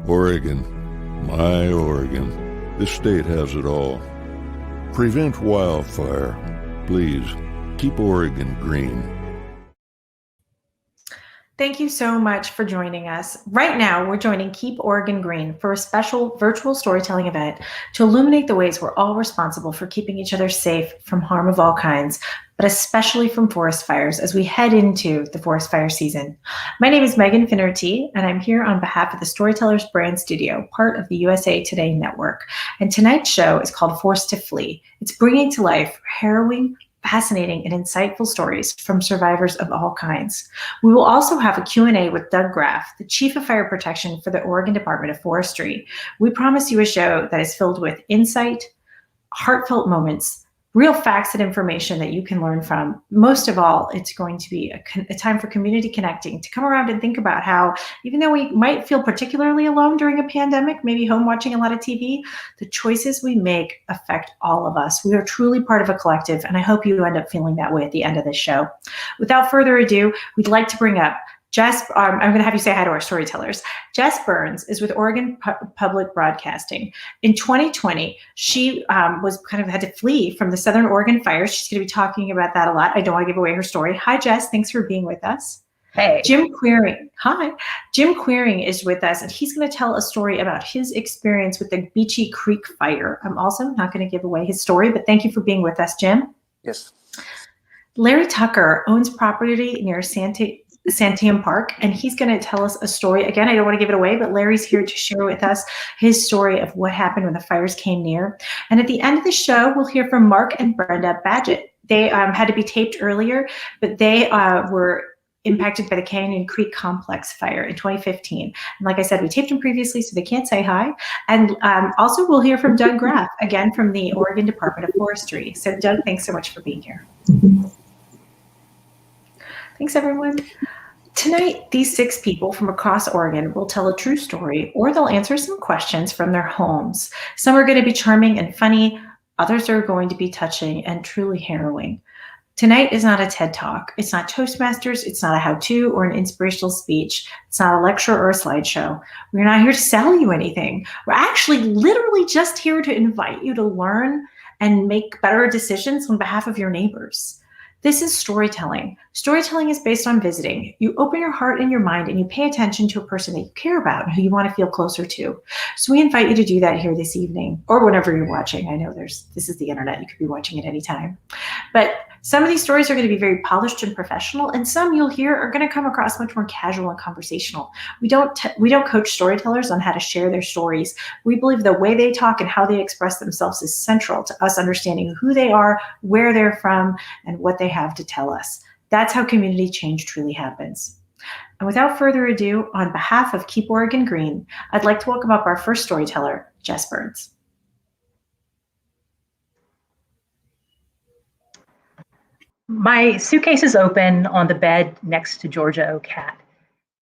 Oregon, my Oregon. This state has it all. Prevent wildfire. Please, keep Oregon green. Thank you so much for joining us. Right now, we're joining Keep Oregon Green for a special virtual storytelling event to illuminate the ways we're all responsible for keeping each other safe from harm of all kinds, but especially from forest fires as we head into the forest fire season. My name is Megan Finnerty, and I'm here on behalf of the Storytellers brand studio, part of the USA Today network. And tonight's show is called Forced to Flee. It's bringing to life harrowing, fascinating, and insightful stories from survivors of all kinds. We will also have a Q&A with Doug Graff, the Chief of Fire Protection for the Oregon Department of Forestry. We promise you a show that is filled with insight, heartfelt moments, real facts and information that you can learn from. Most of all, it's going to be a time for community connecting, to come around and think about how, even though we might feel particularly alone during a pandemic, maybe home watching a lot of TV, the choices we make affect all of us. We are truly part of a collective, and I hope you end up feeling that way at the end of this show. Without further ado, we'd like to bring up Jess. I'm going to have you say hi to our storytellers. Jess Burns is with Oregon Public Broadcasting. In 2020, she was had to flee from the Southern Oregon fires. She's going to be talking about that a lot. I don't want to give away her story. Hi, Jess. Thanks for being with us. Hey. Jim Queering. Hi. Jim Queering is with us, and he's going to tell a story about his experience with the Beachy Creek fire. I'm also not going to give away his story, but thank you for being with us, Jim. Yes. Larry Tucker owns property near Santiam Park, and he's going to tell us a story. Again, I don't want to give it away, but Larry's here to share with us his story of what happened when the fires came near. And at the end of the show, we'll hear from Mark and Brenda Badgett. They had to be taped earlier, but they were impacted by the Canyon Creek Complex fire in 2015. And like I said, we taped them previously, so they can't say hi. And also we'll hear from Doug Graff, again from the Oregon Department of Forestry. So Doug, thanks so much for being here. Thanks, everyone. Tonight, these 6 people from across Oregon will tell a true story, or they'll answer some questions from their homes. Some are going to be charming and funny. Others are going to be touching and truly harrowing. Tonight is not a TED Talk. It's not Toastmasters. It's not a how-to or an inspirational speech. It's not a lecture or a slideshow. We're not here to sell you anything. We're actually literally just here to invite you to learn and make better decisions on behalf of your neighbors. This is storytelling. Storytelling is based on visiting. You open your heart and your mind and you pay attention to a person that you care about and who you want to feel closer to. So we invite you to do that here this evening or whenever you're watching. I know this is the internet. You could be watching at any time. But some of these stories are going to be very polished and professional, and some you'll hear are going to come across much more casual and conversational. We don't coach storytellers on how to share their stories. We believe the way they talk and how they express themselves is central to us understanding who they are, where they're from, and what they have to tell us. That's how community change truly happens. And without further ado, on behalf of Keep Oregon Green, I'd like to welcome up our first storyteller, Jess Burns. My suitcase is open on the bed next to Georgia O. Cat,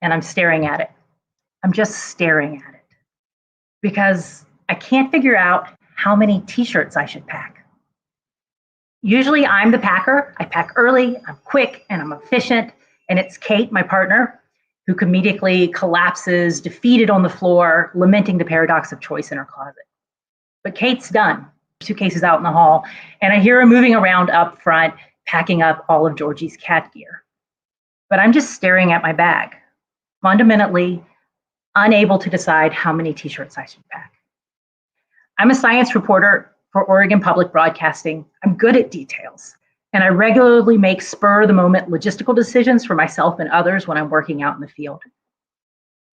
and I'm staring at it. I'm just staring at it because I can't figure out how many t-shirts I should pack. Usually I'm the packer. I pack early, I'm quick, and I'm efficient, and it's Kate, my partner, who comedically collapses, defeated on the floor, lamenting the paradox of choice in her closet. But Kate's done. Her suitcase is out in the hall, and I hear her moving around up front, packing up all of Georgie's cat gear. But I'm just staring at my bag, fundamentally unable to decide how many t-shirts I should pack. I'm a science reporter for Oregon Public Broadcasting. I'm good at details, and I regularly make spur-of-the-moment logistical decisions for myself and others when I'm working out in the field.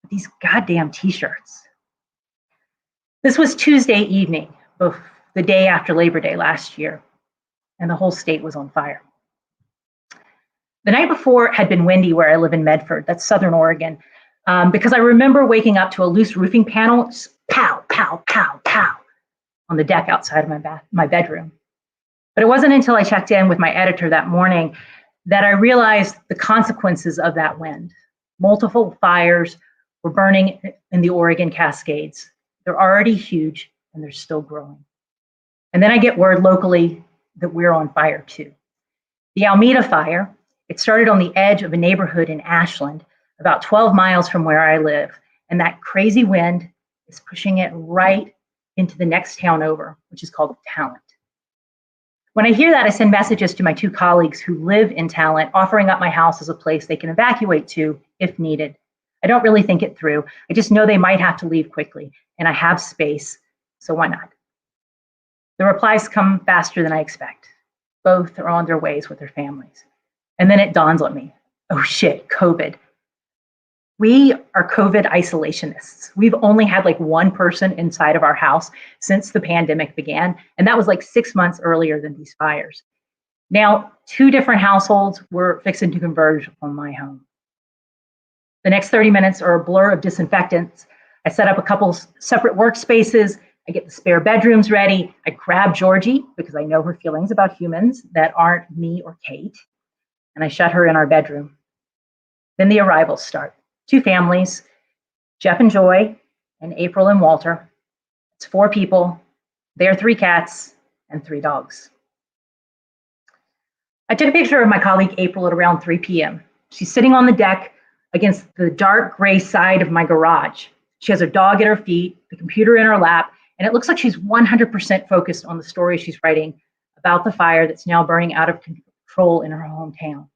But these goddamn t-shirts. This was Tuesday evening, the day after Labor Day last year, and the whole state was on fire. The night before had been windy where I live in Medford, that's Southern Oregon, because I remember waking up to a loose roofing panel, just pow, pow, pow, pow, on the deck outside of my bedroom. But it wasn't until I checked in with my editor that morning that I realized the consequences of that wind. Multiple fires were burning in the Oregon Cascades. They're already huge, and they're still growing. And then I get word locally that we're on fire too. The Alameda fire, it started on the edge of a neighborhood in Ashland, about 12 miles from where I live. And that crazy wind is pushing it right into the next town over, which is called Talent. When I hear that, I send messages to my 2 colleagues who live in Talent, offering up my house as a place they can evacuate to if needed. I don't really think it through. I just know they might have to leave quickly, and I have space, so why not? The replies come faster than I expect. Both are on their ways with their families. And then it dawns on me, oh shit, COVID. We are COVID isolationists. We've only had like 1 person inside of our house since the pandemic began, and that was like 6 months earlier than these fires. Now, 2 different households were fixing to converge on my home. The next 30 minutes are a blur of disinfectants. I set up a couple separate workspaces. I get the spare bedrooms ready. I grab Georgie because I know her feelings about humans that aren't me or Kate, and I shut her in our bedroom. Then the arrivals start. 2 families, Jeff and Joy, and April and Walter. It's 4 people, their 3 cats, and 3 dogs. I took a picture of my colleague April at around 3 p.m. She's sitting on the deck against the dark gray side of my garage. She has her dog at her feet, the computer in her lap, and it looks like she's 100% focused on the story she's writing about the fire that's now burning out of control in her hometown.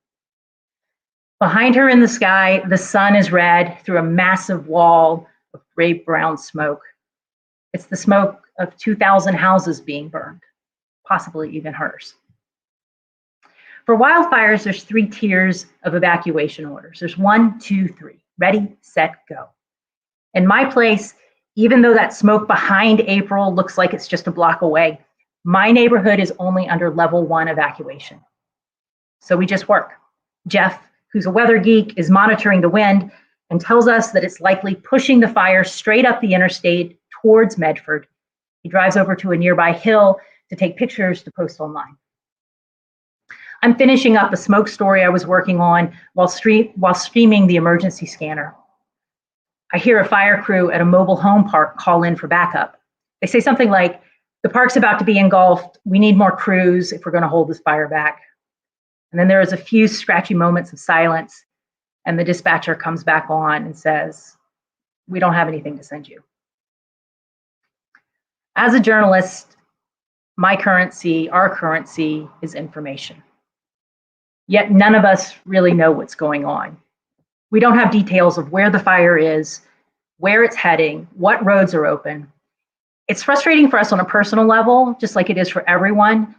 Behind her in the sky, the sun is red through a massive wall of gray-brown smoke. It's the smoke of 2,000 houses being burned, possibly even hers. For wildfires, there's 3 tiers of evacuation orders. There's 1, 2, 3, ready, set, go. In my place, even though that smoke behind April looks like it's just a block away, my neighborhood is only under level 1 evacuation. So we just work. Jeff, who's a weather geek, is monitoring the wind and tells us that it's likely pushing the fire straight up the interstate towards Medford. He drives over to a nearby hill to take pictures to post online. I'm finishing up a smoke story I was working on while streaming the emergency scanner. I hear a fire crew at a mobile home park call in for backup. They say something like, the park's about to be engulfed. We need more crews if we're going to hold this fire back. And then there is a few scratchy moments of silence, and the dispatcher comes back on and says, we don't have anything to send you. As a journalist, my currency, our currency, is information. Yet none of us really know what's going on. We don't have details of where the fire is, where it's heading, what roads are open. It's frustrating for us on a personal level, just like it is for everyone,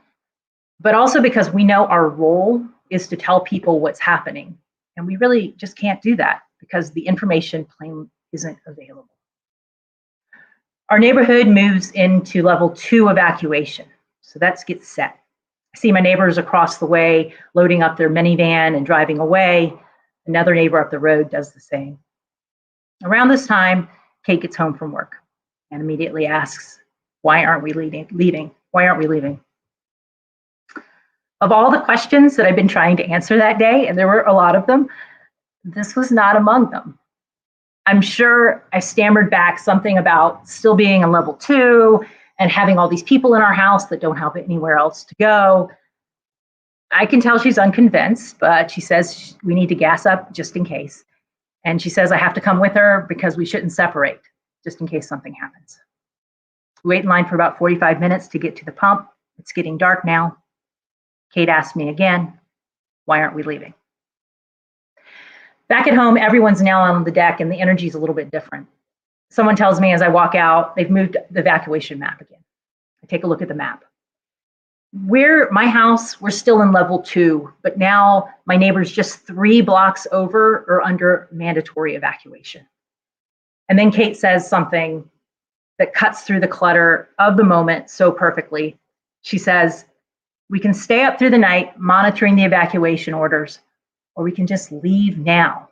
but also because we know our role is to tell people what's happening. And we really just can't do that because the information plain isn't available. Our neighborhood moves into level 2 evacuation. So that gets set. I see my neighbors across the way loading up their minivan and driving away. Another neighbor up the road does the same. Around this time, Kate gets home from work and immediately asks, why aren't we leaving? Why aren't we leaving? Of all the questions that I've been trying to answer that day, and there were a lot of them, this was not among them. I'm sure I stammered back something about still being in level 2 and having all these people in our house that don't have anywhere else to go. I can tell she's unconvinced, but she says we need to gas up just in case. And she says I have to come with her because we shouldn't separate, just in case something happens. We wait in line for about 45 minutes to get to the pump. It's getting dark now. Kate asked me again, why aren't we leaving? Back at home, everyone's now on the deck and the energy is a little bit different. Someone tells me as I walk out, they've moved the evacuation map again. I take a look at the map. My house, we're still in level 2, but now my neighbors just 3 blocks over are under mandatory evacuation. And then Kate says something that cuts through the clutter of the moment so perfectly. She says, we can stay up through the night monitoring the evacuation orders, or we can just leave now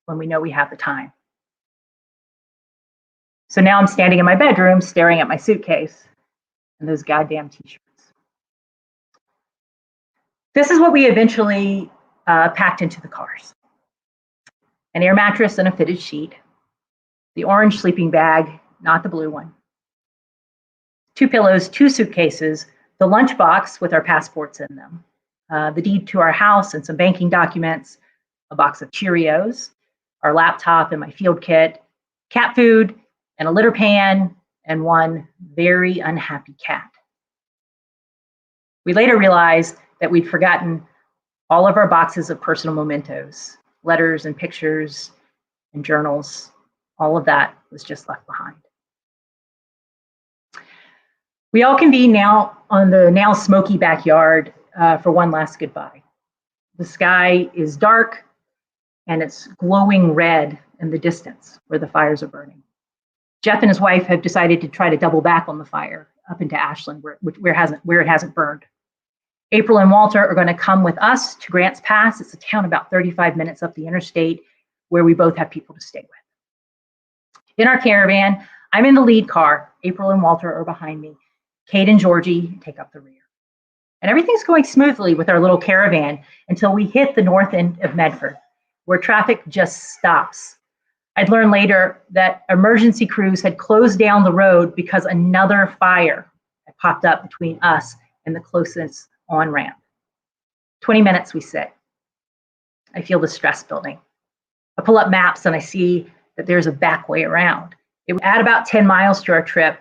when we know we have the time. So now I'm standing in my bedroom staring at my suitcase and those goddamn t-shirts. This is what we eventually packed into the cars. An air mattress and a fitted sheet, the orange sleeping bag, not the blue one, 2 pillows, 2 suitcases, the lunchbox with our passports in them, the deed to our house and some banking documents, a box of Cheerios, our laptop and my field kit, cat food, and a litter pan, and one very unhappy cat. We later realized that we'd forgotten all of our boxes of personal mementos, letters and pictures and journals. All of that was just left behind. We all convene now on the now smoky backyard for one last goodbye. The sky is dark and it's glowing red in the distance where the fires are burning. Jeff and his wife have decided to try to double back on the fire up into Ashland where it hasn't burned. April and Walter are going to come with us to Grants Pass. It's a town about 35 minutes up the interstate where we both have people to stay with. In our caravan, I'm in the lead car. April and Walter are behind me. Kate and Georgie take up the rear. And everything's going smoothly with our little caravan until we hit the north end of Medford, where traffic just stops. I'd learned later that emergency crews had closed down the road because another fire had popped up between us and the closest on-ramp. 20 minutes we sit. I feel the stress building. I pull up maps and I see that there's a back way around. It would add about 10 miles to our trip,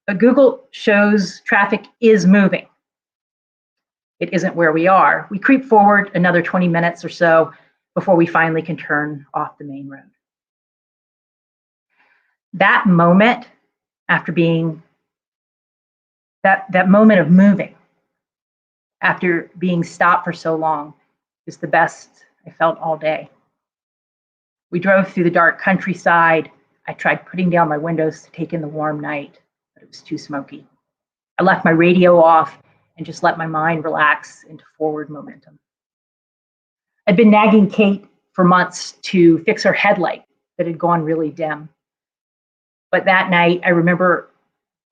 but Google shows traffic is moving. It isn't where we are. We creep forward another 20 minutes or so before we finally can turn off the main road. That moment after being, that moment of moving, after being stopped for so long, is the best I felt all day. We drove through the dark countryside. I tried putting down my windows to take in the warm night, but it was too smoky. I left my radio off and just let my mind relax into forward momentum. I'd been nagging Kate for months to fix her headlight that had gone really dim. But that night, I remember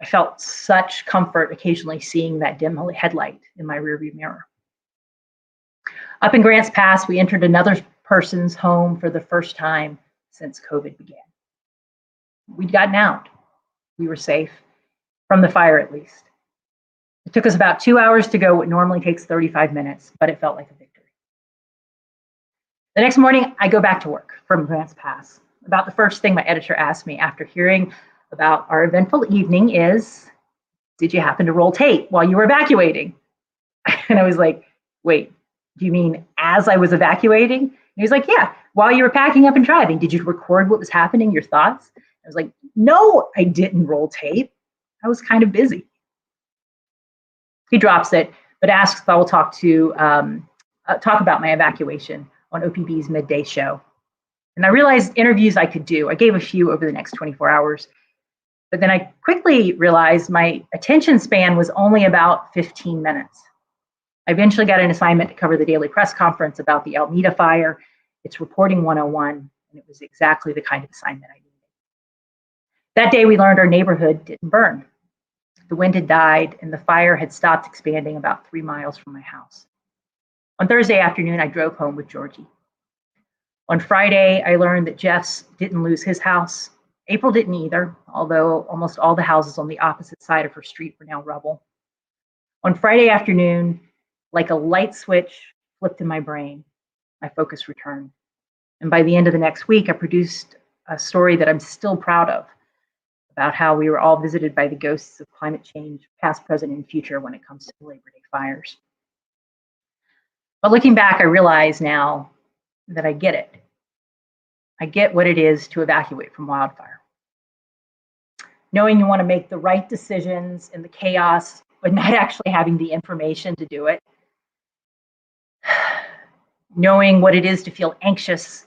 I felt such comfort occasionally seeing that dim headlight in my rearview mirror. Up in Grants Pass, we entered another person's home for the first time since COVID began. We'd gotten out. We were safe, from the fire at least. It took us about 2 hours to go what normally takes 35 minutes, but it felt like a victory. The next morning, I go back to work from Grants Pass. About the first thing my editor asked me after hearing about our eventful evening is, did you happen to roll tape while you were evacuating? And I was like, wait, do you mean as I was evacuating? And he was like, yeah, while you were packing up and driving, did you record what was happening, your thoughts? I was like, no, I didn't roll tape. I was kind of busy. He drops it, but asks if I will talk about my evacuation on OPB's midday show. And I realized interviews I could do. I gave a few over the next 24 hours. But then I quickly realized my attention span was only about 15 minutes. I eventually got an assignment to cover the daily press conference about the Alameda fire. It's reporting 101, and it was exactly the kind of assignment I needed. That day, we learned our neighborhood didn't burn. The wind had died, and the fire had stopped expanding about 3 miles from my house. On Thursday afternoon, I drove home with Georgie. On Friday, I learned that Jeff's didn't lose his house. April didn't either, although almost all the houses on the opposite side of her street were now rubble. On Friday afternoon, like a light switch flipped in my brain, my focus returned. And by the end of the next week, I produced a story that I'm still proud of, about how we were all visited by the ghosts of climate change, past, present, and future when it comes to the Labor Day fires. But looking back, I realize now that I get it. I get what it is to evacuate from wildfire. Knowing you want to make the right decisions in the chaos, but not actually having the information to do it. Knowing what it is to feel anxious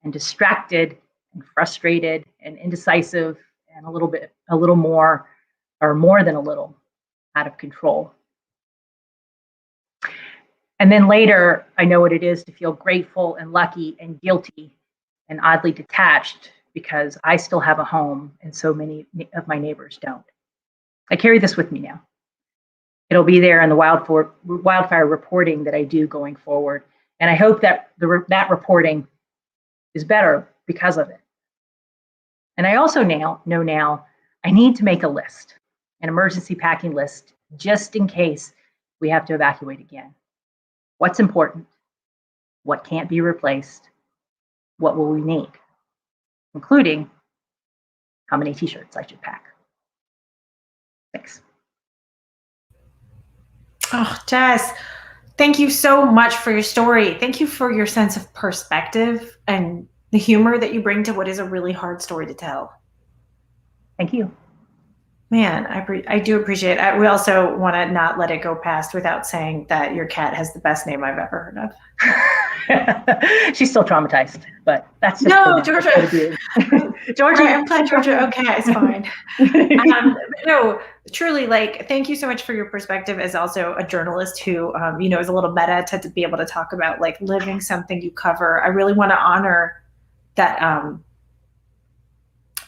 and distracted and frustrated and indecisive and a little more, or more than a little, out of control. And then later, I know what it is to feel grateful and lucky and guilty and oddly detached because I still have a home and so many of my neighbors don't. I carry this with me now. It'll be there in the wildfire reporting that I do going forward. And I hope that that reporting is better because of it. And I also know now I need to make a list, an emergency packing list, just in case we have to evacuate again. What's important? What can't be replaced? What will we need? Including how many t-shirts I should pack. Thanks. Oh, Jess, thank you so much for your story. Thank you for your sense of perspective and the humor that you bring to what is a really hard story to tell. Thank you. Man, I do appreciate it. We also want to not let it go past without saying that your cat has the best name I've ever heard of. She's still traumatized, but that's just no, Georgia. Georgia, right, I'm glad Georgia. Okay, it's fine. No, truly, like, thank you so much for your perspective as also a journalist who, is a little meta to be able to talk about like living something you cover. I really want to honor that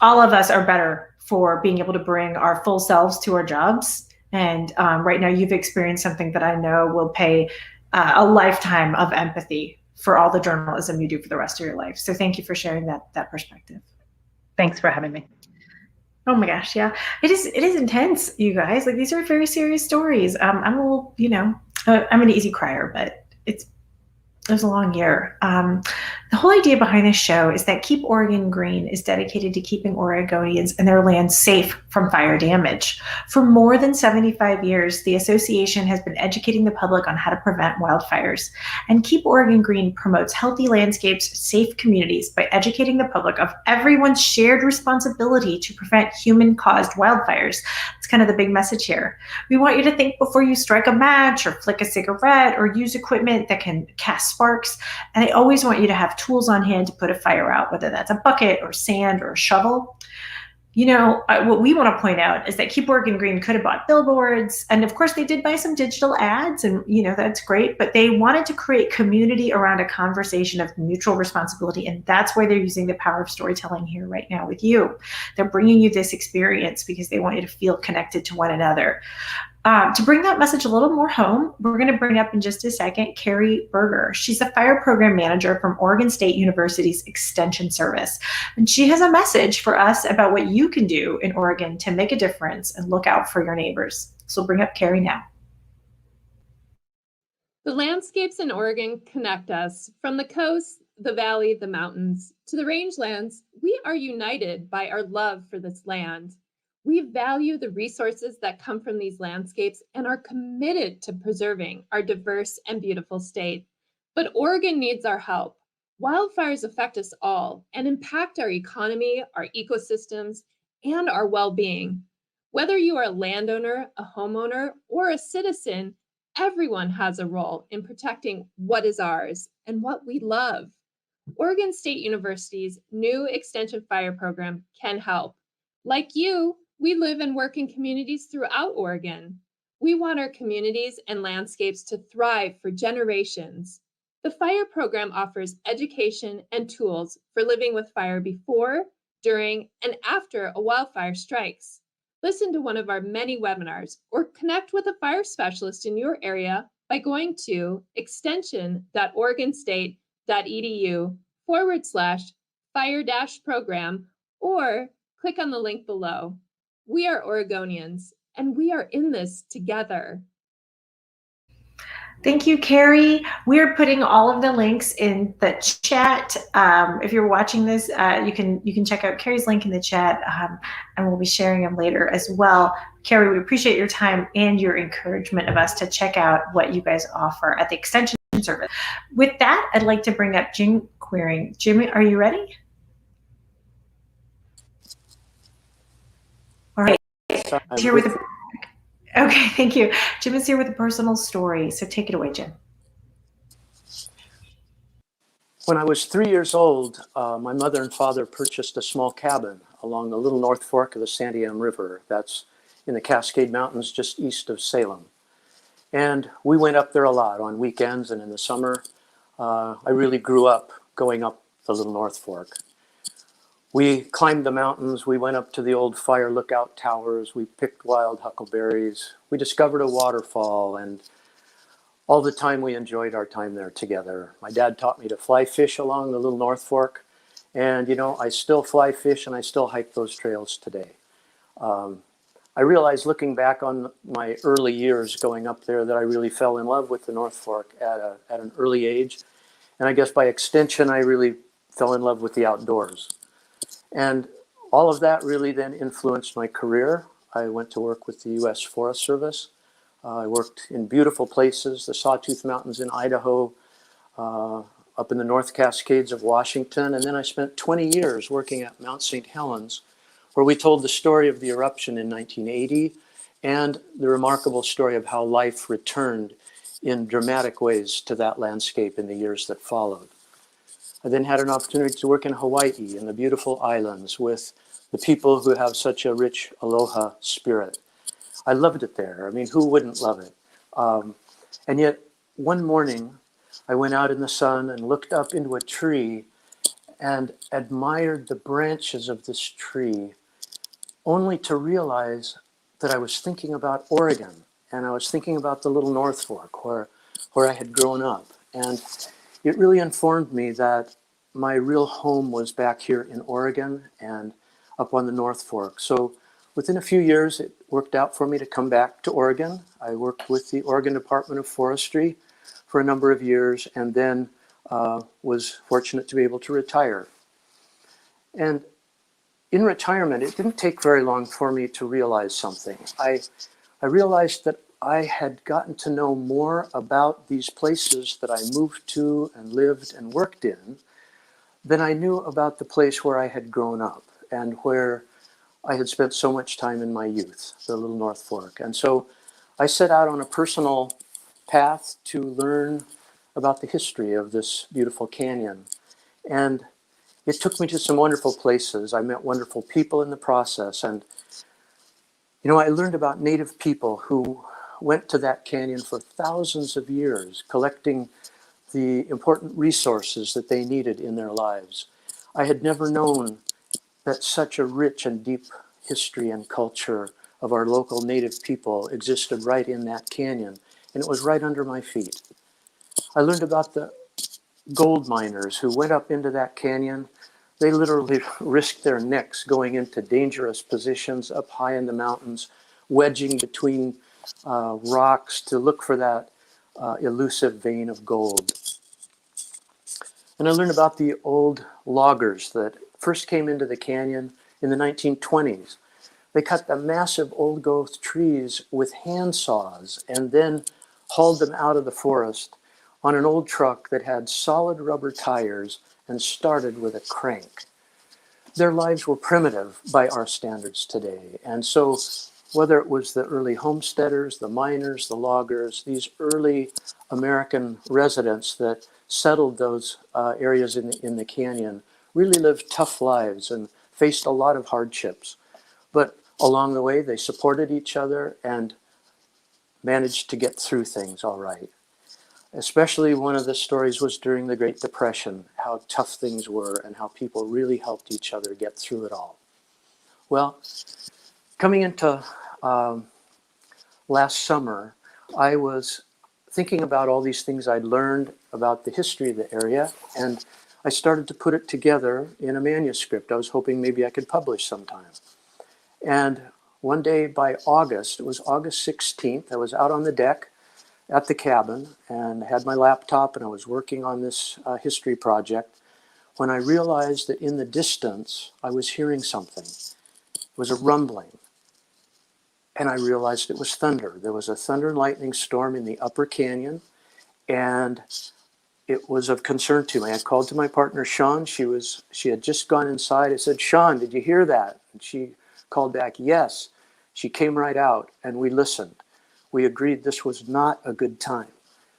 all of us are better for being able to bring our full selves to our jobs. And right now you've experienced something that I know will pay a lifetime of empathy for all the journalism you do for the rest of your life. So thank you for sharing that perspective. Thanks for having me. Oh my gosh, yeah. It is intense, you guys. Like, these are very serious stories. I'm a little, I'm an easy crier, but it was a long year. The whole idea behind this show is that Keep Oregon Green is dedicated to keeping Oregonians and their land safe from fire damage. For more than 75 years, the association has been educating the public on how to prevent wildfires. And Keep Oregon Green promotes healthy landscapes, safe communities by educating the public of everyone's shared responsibility to prevent human-caused wildfires. It's kind of the big message here. We want you to think before you strike a match or flick a cigarette or use equipment that can cast sparks. And I always want you to have tools on hand to put a fire out, whether that's a bucket or sand or a shovel. What we want to point out is that Keep Oregon Green could have bought billboards. And of course, they did buy some digital ads, and that's great. But they wanted to create community around a conversation of mutual responsibility. And that's why they're using the power of storytelling here right now with you. They're bringing you this experience because they want you to feel connected to one another. To bring that message a little more home, we're going to bring up in just a second Carrie Berger. She's the fire program manager from Oregon State University's Extension Service. And she has a message for us about what you can do in Oregon to make a difference and look out for your neighbors. So we'll bring up Carrie now. The landscapes in Oregon connect us. From the coast, the valley, the mountains, to the rangelands. We are united by our love for this land. We value the resources that come from these landscapes and are committed to preserving our diverse and beautiful state. But Oregon needs our help. Wildfires affect us all and impact our economy, our ecosystems, and our well-being. Whether you are a landowner, a homeowner, or a citizen, everyone has a role in protecting what is ours and what we love. Oregon State University's new Extension Fire program can help. Like you, we live and work in communities throughout Oregon. We want our communities and landscapes to thrive for generations. The fire program offers education and tools for living with fire before, during, and after a wildfire strikes. Listen to one of our many webinars or connect with a fire specialist in your area by going to extension.oregonstate.edu/fire-program or click on the link below. We are Oregonians, and we are in this together. Thank you, Carrie. We're putting all of the links in the chat. If you're watching this, you can check out Carrie's link in the chat, and we'll be sharing them later as well. Carrie, we appreciate your time and your encouragement of us to check out what you guys offer at the Extension Service. With that, I'd like to bring up Jim Queering. Jim, are you ready? All right. Here with okay, thank you. Jim is here with a personal story, so take it away, Jim. When I was 3 years old, my mother and father purchased a small cabin along the Little North Fork of the Santiam River. That's in the Cascade Mountains just east of Salem. And we went up there a lot on weekends and in the summer. I really grew up going up the Little North Fork. We climbed the mountains, we went up to the old fire lookout towers, we picked wild huckleberries, we discovered a waterfall, and all the time we enjoyed our time there together. My dad taught me to fly fish along the Little North Fork, and I still fly fish and I still hike those trails today. I realized looking back on my early years going up there that I really fell in love with the North Fork at an early age, and I guess by extension I really fell in love with the outdoors. And All of that really then influenced my career. I went to work with the U.S. Forest Service. I worked in beautiful places, the Sawtooth Mountains in Idaho, up in the North Cascades of Washington, and then I spent 20 years working at Mount St. Helens, where we told the story of the eruption in 1980 and the remarkable story of how life returned in dramatic ways to that landscape in the years that followed. I then had an opportunity to work in Hawaii, in the beautiful islands, with the people who have such a rich aloha spirit. I loved it there. I mean, who wouldn't love it? And yet, one morning, I went out in the sun and looked up into a tree and admired the branches of this tree, only to realize that I was thinking about Oregon, and I was thinking about the little North Fork where I had grown up. And it really informed me that my real home was back here in Oregon and up on the North Fork. So within a few years, it worked out for me to come back to Oregon. I worked with the Oregon Department of Forestry for a number of years, and then was fortunate to be able to retire. And in retirement, it didn't take very long for me to realize something. I realized that I had gotten to know more about these places that I moved to and lived and worked in than I knew about the place where I had grown up and where I had spent so much time in my youth, the little North Fork. And so I set out on a personal path to learn about the history of this beautiful canyon. And it took me to some wonderful places. I met wonderful people in the process. And, you know, I learned about Native people who went to that canyon for thousands of years, collecting the important resources that they needed in their lives. I had never known that such a rich and deep history and culture of our local Native people existed right in that canyon, and it was right under my feet. I learned about the gold miners who went up into that canyon. They literally risked their necks going into dangerous positions up high in the mountains, wedging between rocks to look for that elusive vein of gold. And I learned about the old loggers that first came into the canyon in the 1920s. They cut the massive old growth trees with hand saws and then hauled them out of the forest on an old truck that had solid rubber tires and started with a crank. Their lives were primitive by our standards today. And so whether it was the early homesteaders, the miners, the loggers, these early American residents that settled those areas in the canyon really lived tough lives and faced a lot of hardships. But along the way, they supported each other and managed to get through things all right. Especially one of the stories was during the Great Depression, how tough things were and how people really helped each other get through it all. Well, coming into last summer, I was thinking about all these things I'd learned about the history of the area, and I started to put it together in a manuscript. I was hoping maybe I could publish sometime. And one day by August, it was August 16th, I was out on the deck at the cabin and had my laptop and I was working on this history project when I realized that in the distance I was hearing something. It was a rumbling. And I realized it was thunder. There was a thunder and lightning storm in the upper canyon, and it was of concern to me. I called to my partner, Sean. She had just gone inside. I said, Sean, did you hear that? And she called back, yes. She came right out, and we listened. We agreed this was not a good time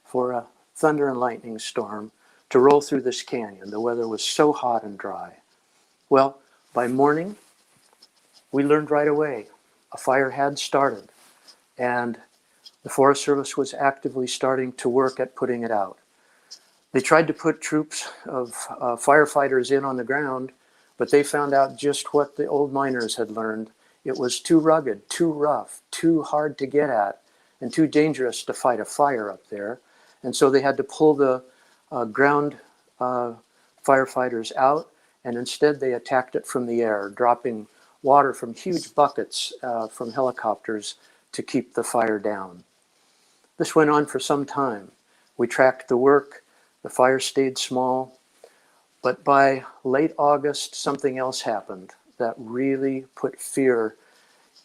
for a thunder and lightning storm to roll through this canyon. The weather was so hot and dry. Well, by morning, we learned right away. A fire had started, and the Forest Service was actively starting to work at putting it out. They tried to put troops of firefighters in on the ground, but they found out just what the old miners had learned. It was too rugged, too rough, too hard to get at, and too dangerous to fight a fire up there. And so they had to pull the ground firefighters out, and instead they attacked it from the air, dropping water from huge buckets from helicopters to keep the fire down. This went on for some time. We tracked the work. The fire stayed small. But by late August, something else happened. that really put fear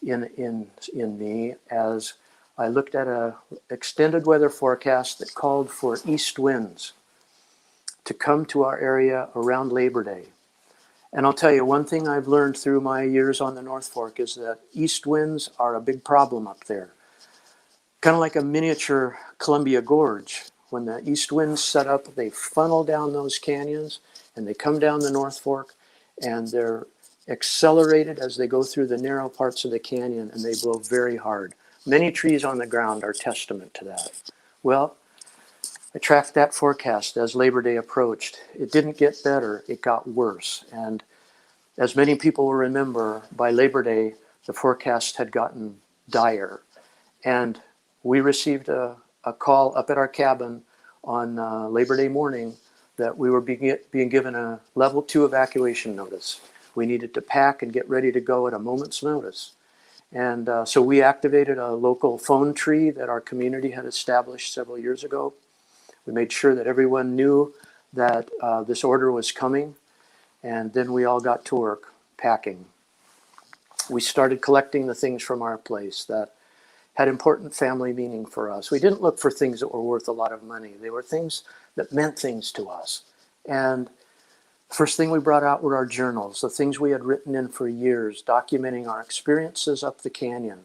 in me as I looked at an extended weather forecast that called for east winds to come to our area around Labor Day. And I'll tell you, one thing I've learned through my years on the North Fork is that east winds are a big problem up there. Kind of like a miniature Columbia Gorge. When the east winds set up, they funnel down those canyons and they come down the North Fork, and they're accelerated as they go through the narrow parts of the canyon, and they blow very hard. Many trees on the ground are testament to that. Well, I tracked that forecast as Labor Day approached. It didn't get better, it got worse. And as many people will remember, by Labor Day, the forecast had gotten dire. And we received a call up at our cabin on Labor Day morning that we were being given a level 2 evacuation notice. We needed to pack and get ready to go at a moment's notice. And so we activated a local phone tree that our community had established several years ago. We made sure that everyone knew that this order was coming, and then we all got to work packing. We started collecting the things from our place that had important family meaning for us. We didn't look for things that were worth a lot of money. They were things that meant things to us. And first thing we brought out were our journals, the things we had written in for years, documenting our experiences up the canyon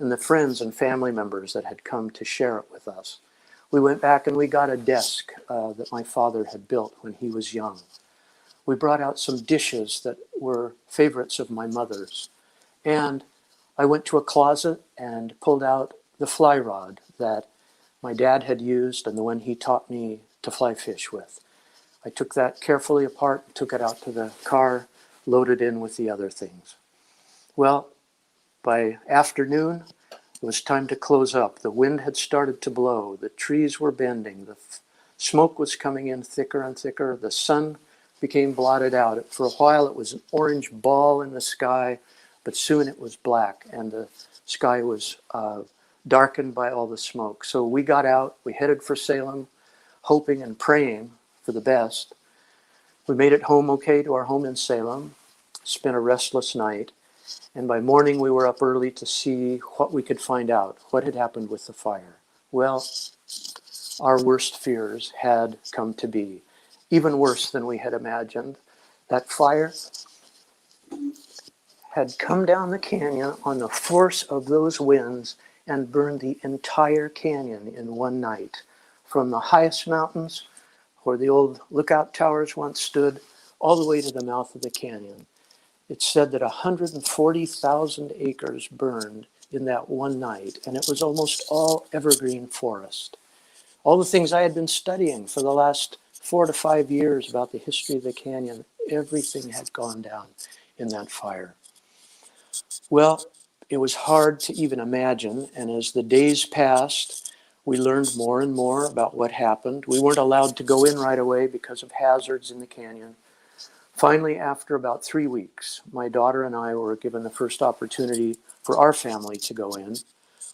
and the friends and family members that had come to share it with us. We went back and we got a desk that my father had built when he was young. We brought out some dishes that were favorites of my mother's. And I went to a closet and pulled out the fly rod that my dad had used and the one he taught me to fly fish with. I took that carefully apart, took it out to the car, loaded in with the other things. Well, by afternoon, it was time to close up. The wind had started to blow. The trees were bending. The smoke was coming in thicker and thicker. The sun became blotted out. For a while, it was an orange ball in the sky, but soon it was black, and the sky was darkened by all the smoke. So we got out. We headed for Salem, hoping and praying for the best. We made it home okay to our home in Salem, spent a restless night, and by morning we were up early to see what we could find out, what had happened with the fire. Well, our worst fears had come to be, even worse than we had imagined. That fire had come down the canyon on the force of those winds and burned the entire canyon in one night, from the highest mountains where the old lookout towers once stood, all the way to the mouth of the canyon. It's said that 140,000 acres burned in that one night, and it was almost all evergreen forest. All the things I had been studying for the last 4 to 5 years about the history of the canyon, everything had gone down in that fire. Well, it was hard to even imagine, and as the days passed, we learned more and more about what happened. We weren't allowed to go in right away because of hazards in the canyon. Finally, after about 3 weeks, my daughter and I were given the first opportunity for our family to go in.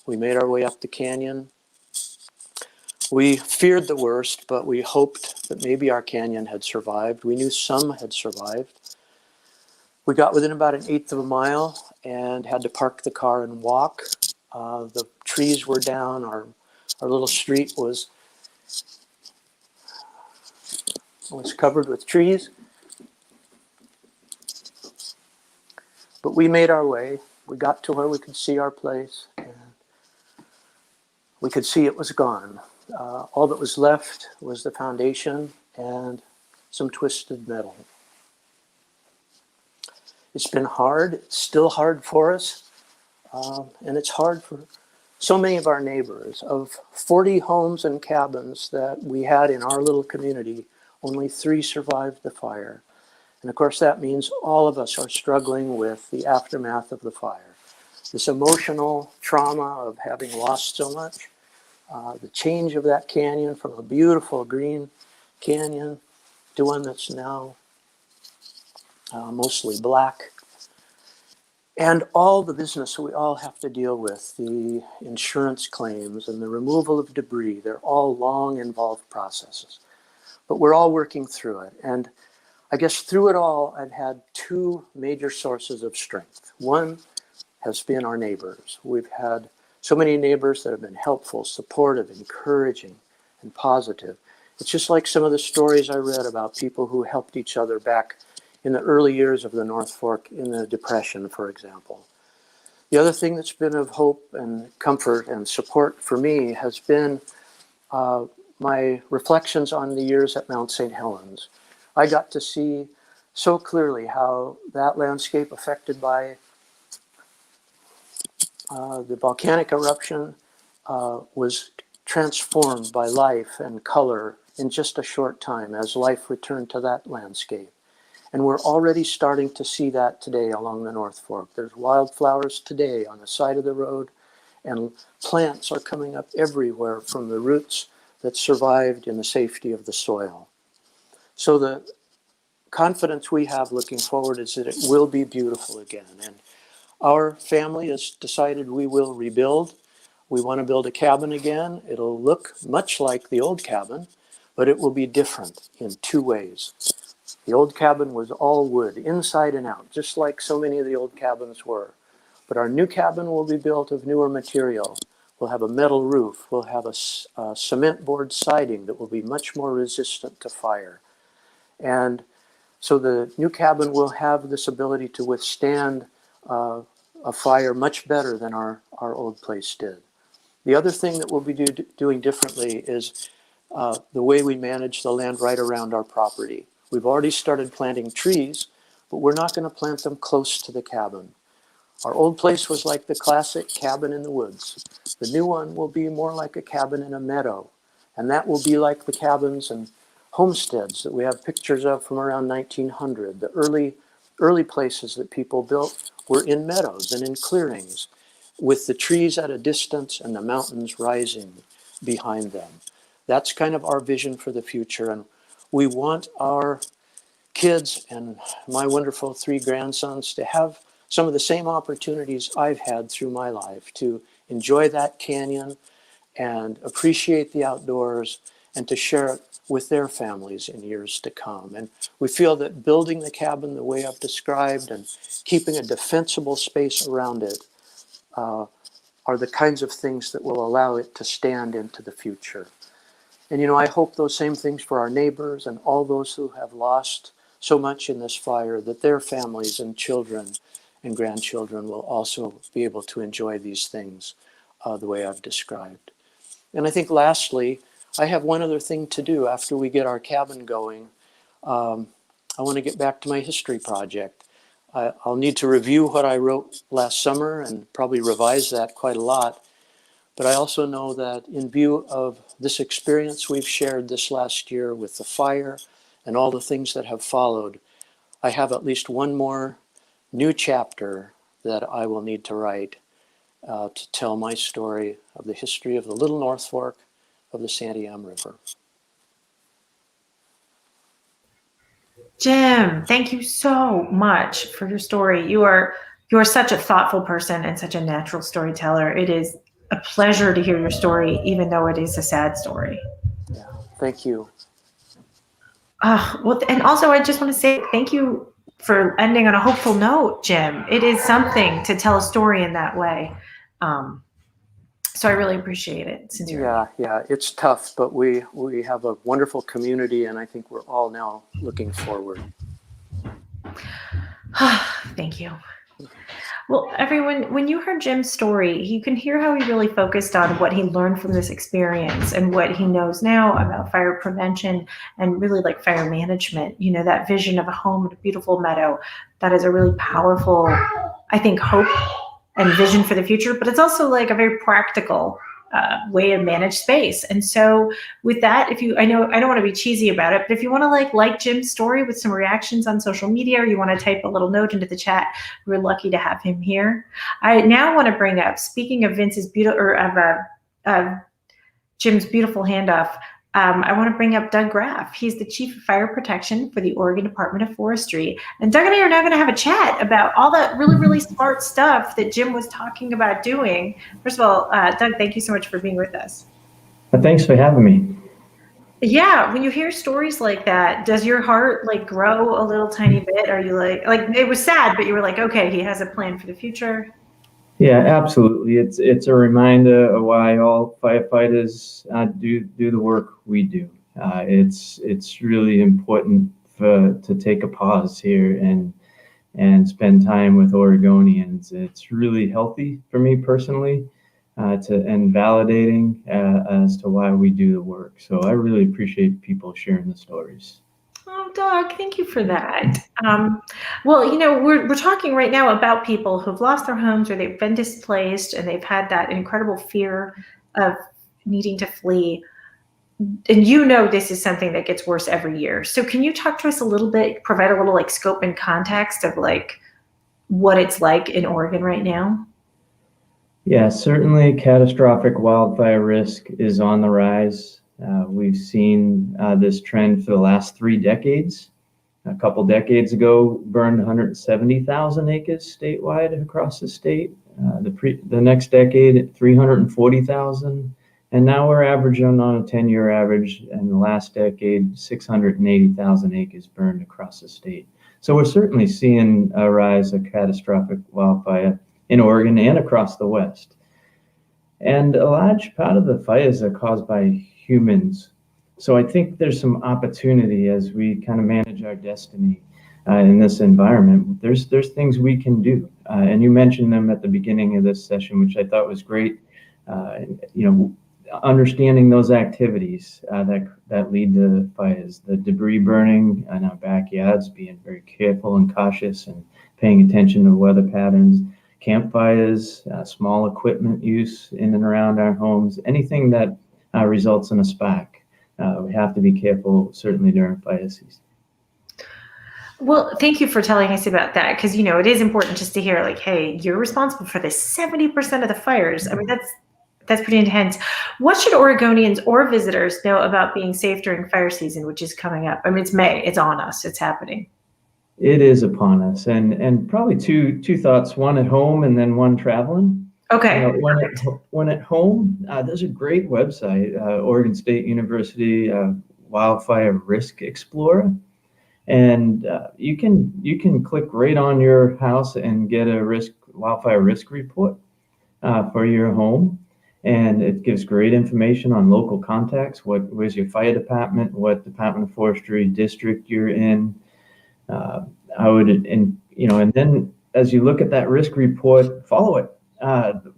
We made our way up the canyon. We feared the worst, but we hoped that maybe our canyon had survived. We knew some had survived. We got within about 1/8 of a mile and had to park the car and walk. The trees were down. Our little street was covered with trees. But we made our way. We got to where we could see our place, and we could see it was gone. All that was left was the foundation and some twisted metal. It's been hard. It's still hard for us. And it's hard for so many of our neighbors. Of 40 homes and cabins that we had in our little community, only 3 survived the fire. And of course, that means all of us are struggling with the aftermath of the fire. This emotional trauma of having lost so much, the change of that canyon from a beautiful green canyon to one that's now mostly black. And all the business we all have to deal with, the insurance claims and the removal of debris, they're all long, involved processes. But we're all working through it. And I guess through it all, I've had two major sources of strength. One has been our neighbors. We've had so many neighbors that have been helpful, supportive, encouraging, and positive. It's just like some of the stories I read about people who helped each other back in the early years of the North Fork in the Depression, for example. The other thing that's been of hope and comfort and support for me has been my reflections on the years at Mount St. Helens. I got to see so clearly how that landscape affected by the volcanic eruption was transformed by life and color in just a short time as life returned to that landscape. And we're already starting to see that today along the North Fork. There's wildflowers today on the side of the road, and plants are coming up everywhere from the roots that survived in the safety of the soil. So the confidence we have looking forward is that it will be beautiful again. And our family has decided we will rebuild. We want to build a cabin again. It'll look much like the old cabin, but it will be different in two ways. The old cabin was all wood, inside and out, just like so many of the old cabins were. But our new cabin will be built of newer material. We'll have a metal roof. We'll have a cement board siding that will be much more resistant to fire. And so the new cabin will have this ability to withstand a fire much better than our old place did. The other thing that we'll be doing differently is the way we manage the land right around our property. We've already started planting trees, but we're not going to plant them close to the cabin. Our old place was like the classic cabin in the woods. The new one will be more like a cabin in a meadow, and that will be like the cabins and homesteads that we have pictures of from around 1900. The early places that people built were in meadows and in clearings, with the trees at a distance and the mountains rising behind them. That's kind of our vision for the future, and we want our kids and my wonderful 3 grandsons to have some of the same opportunities I've had through my life, to enjoy that canyon and appreciate the outdoors and to share it with their families in years to come. And we feel that building the cabin the way I've described and keeping a defensible space around it are the kinds of things that will allow it to stand into the future. And you know, I hope those same things for our neighbors and all those who have lost so much in this fire, that their families and children and grandchildren will also be able to enjoy these things the way I've described. And I think lastly, I have one other thing to do after we get our cabin going. I want to get back to my history project. I'll need to review what I wrote last summer and probably revise that quite a lot. But I also know that in view of this experience we've shared this last year with the fire and all the things that have followed, I have at least one more new chapter that I will need to write to tell my story of the history of the Little North Fork of the Santiam River. Jim, thank you so much for your story. You are such a thoughtful person and such a natural storyteller. It is a pleasure to hear your story, even though it is a sad story. Yeah, thank you. Well, and also I just want to say thank you for ending on a hopeful note, Jim. It is something to tell a story in that way. So I really appreciate it. Yeah, it's tough, but we have a wonderful community, and I think we're all now looking forward. Thank you. Well, everyone, when you heard Jim's story, you can hear how he really focused on what he learned from this experience and what he knows now about fire prevention and really like fire management. You know, that vision of a home in a beautiful meadow, that is a really powerful, I think, hope and vision for the future, but it's also like a very practical way to manage space. And so with that, I know I don't want to be cheesy about it, but if you want to like Jim's story with some reactions on social media, or you want to type a little note into the chat, we're lucky to have him here. I now want to bring up, speaking of Vince's beautiful, or of Jim's beautiful handoff, I want to bring up Doug Graff. He's the Chief of Fire Protection for the Oregon Department of Forestry. And Doug and I are now going to have a chat about all that really, really smart stuff that Jim was talking about doing. First of all, Doug, thank you so much for being with us. Thanks for having me. Yeah, when you hear stories like that, does your heart like grow a little tiny bit? Are you like it was sad, but you were like, okay, he has a plan for the future? Yeah, absolutely. It's a reminder of why all firefighters do the work we do. It's really important to take a pause here and spend time with Oregonians. It's really healthy for me personally, and validating as to why we do the work. So I really appreciate people sharing the stories. Oh, Doug, thank you for that. Well, we're talking right now about people who've lost their homes or they've been displaced and they've had that incredible fear of needing to flee. And this is something that gets worse every year. So can you talk to us a little bit, provide a little like scope and context of like what it's like in Oregon right now? Yeah, certainly catastrophic wildfire risk is on the rise. We've seen this trend for the last 3 decades. A couple decades ago, burned 170,000 acres statewide across the state. The next decade, 340,000. And now we're averaging on a 10-year average, in the last decade, 680,000 acres burned across the state. So we're certainly seeing a rise of catastrophic wildfire in Oregon and across the West. And a large part of the fires are caused by humans. So I think there's some opportunity as we kind of manage our destiny in this environment. There's things we can do. And you mentioned them at the beginning of this session, which I thought was great. Understanding those activities that lead to fires, the debris burning in our backyards, being very careful and cautious and paying attention to weather patterns, campfires, small equipment use in and around our homes, anything that results in a spark. We have to be careful, certainly during fire season. Well, thank you for telling us about that, because it is important just to hear like, hey, you're responsible for the 70% of the fires. I mean, that's pretty intense. What should Oregonians or visitors know about being safe during fire season, which is coming up? I mean, it's May. It's on us. It's happening. It is upon us, and probably two thoughts: one at home and then one traveling. Okay. When at home, there's a great website, Oregon State University Wildfire Risk Explorer, and you can click right on your house and get a wildfire risk report for your home, and it gives great information on local contacts. Where's your fire department? What Department of Forestry district you're in? And then as you look at that risk report, follow it.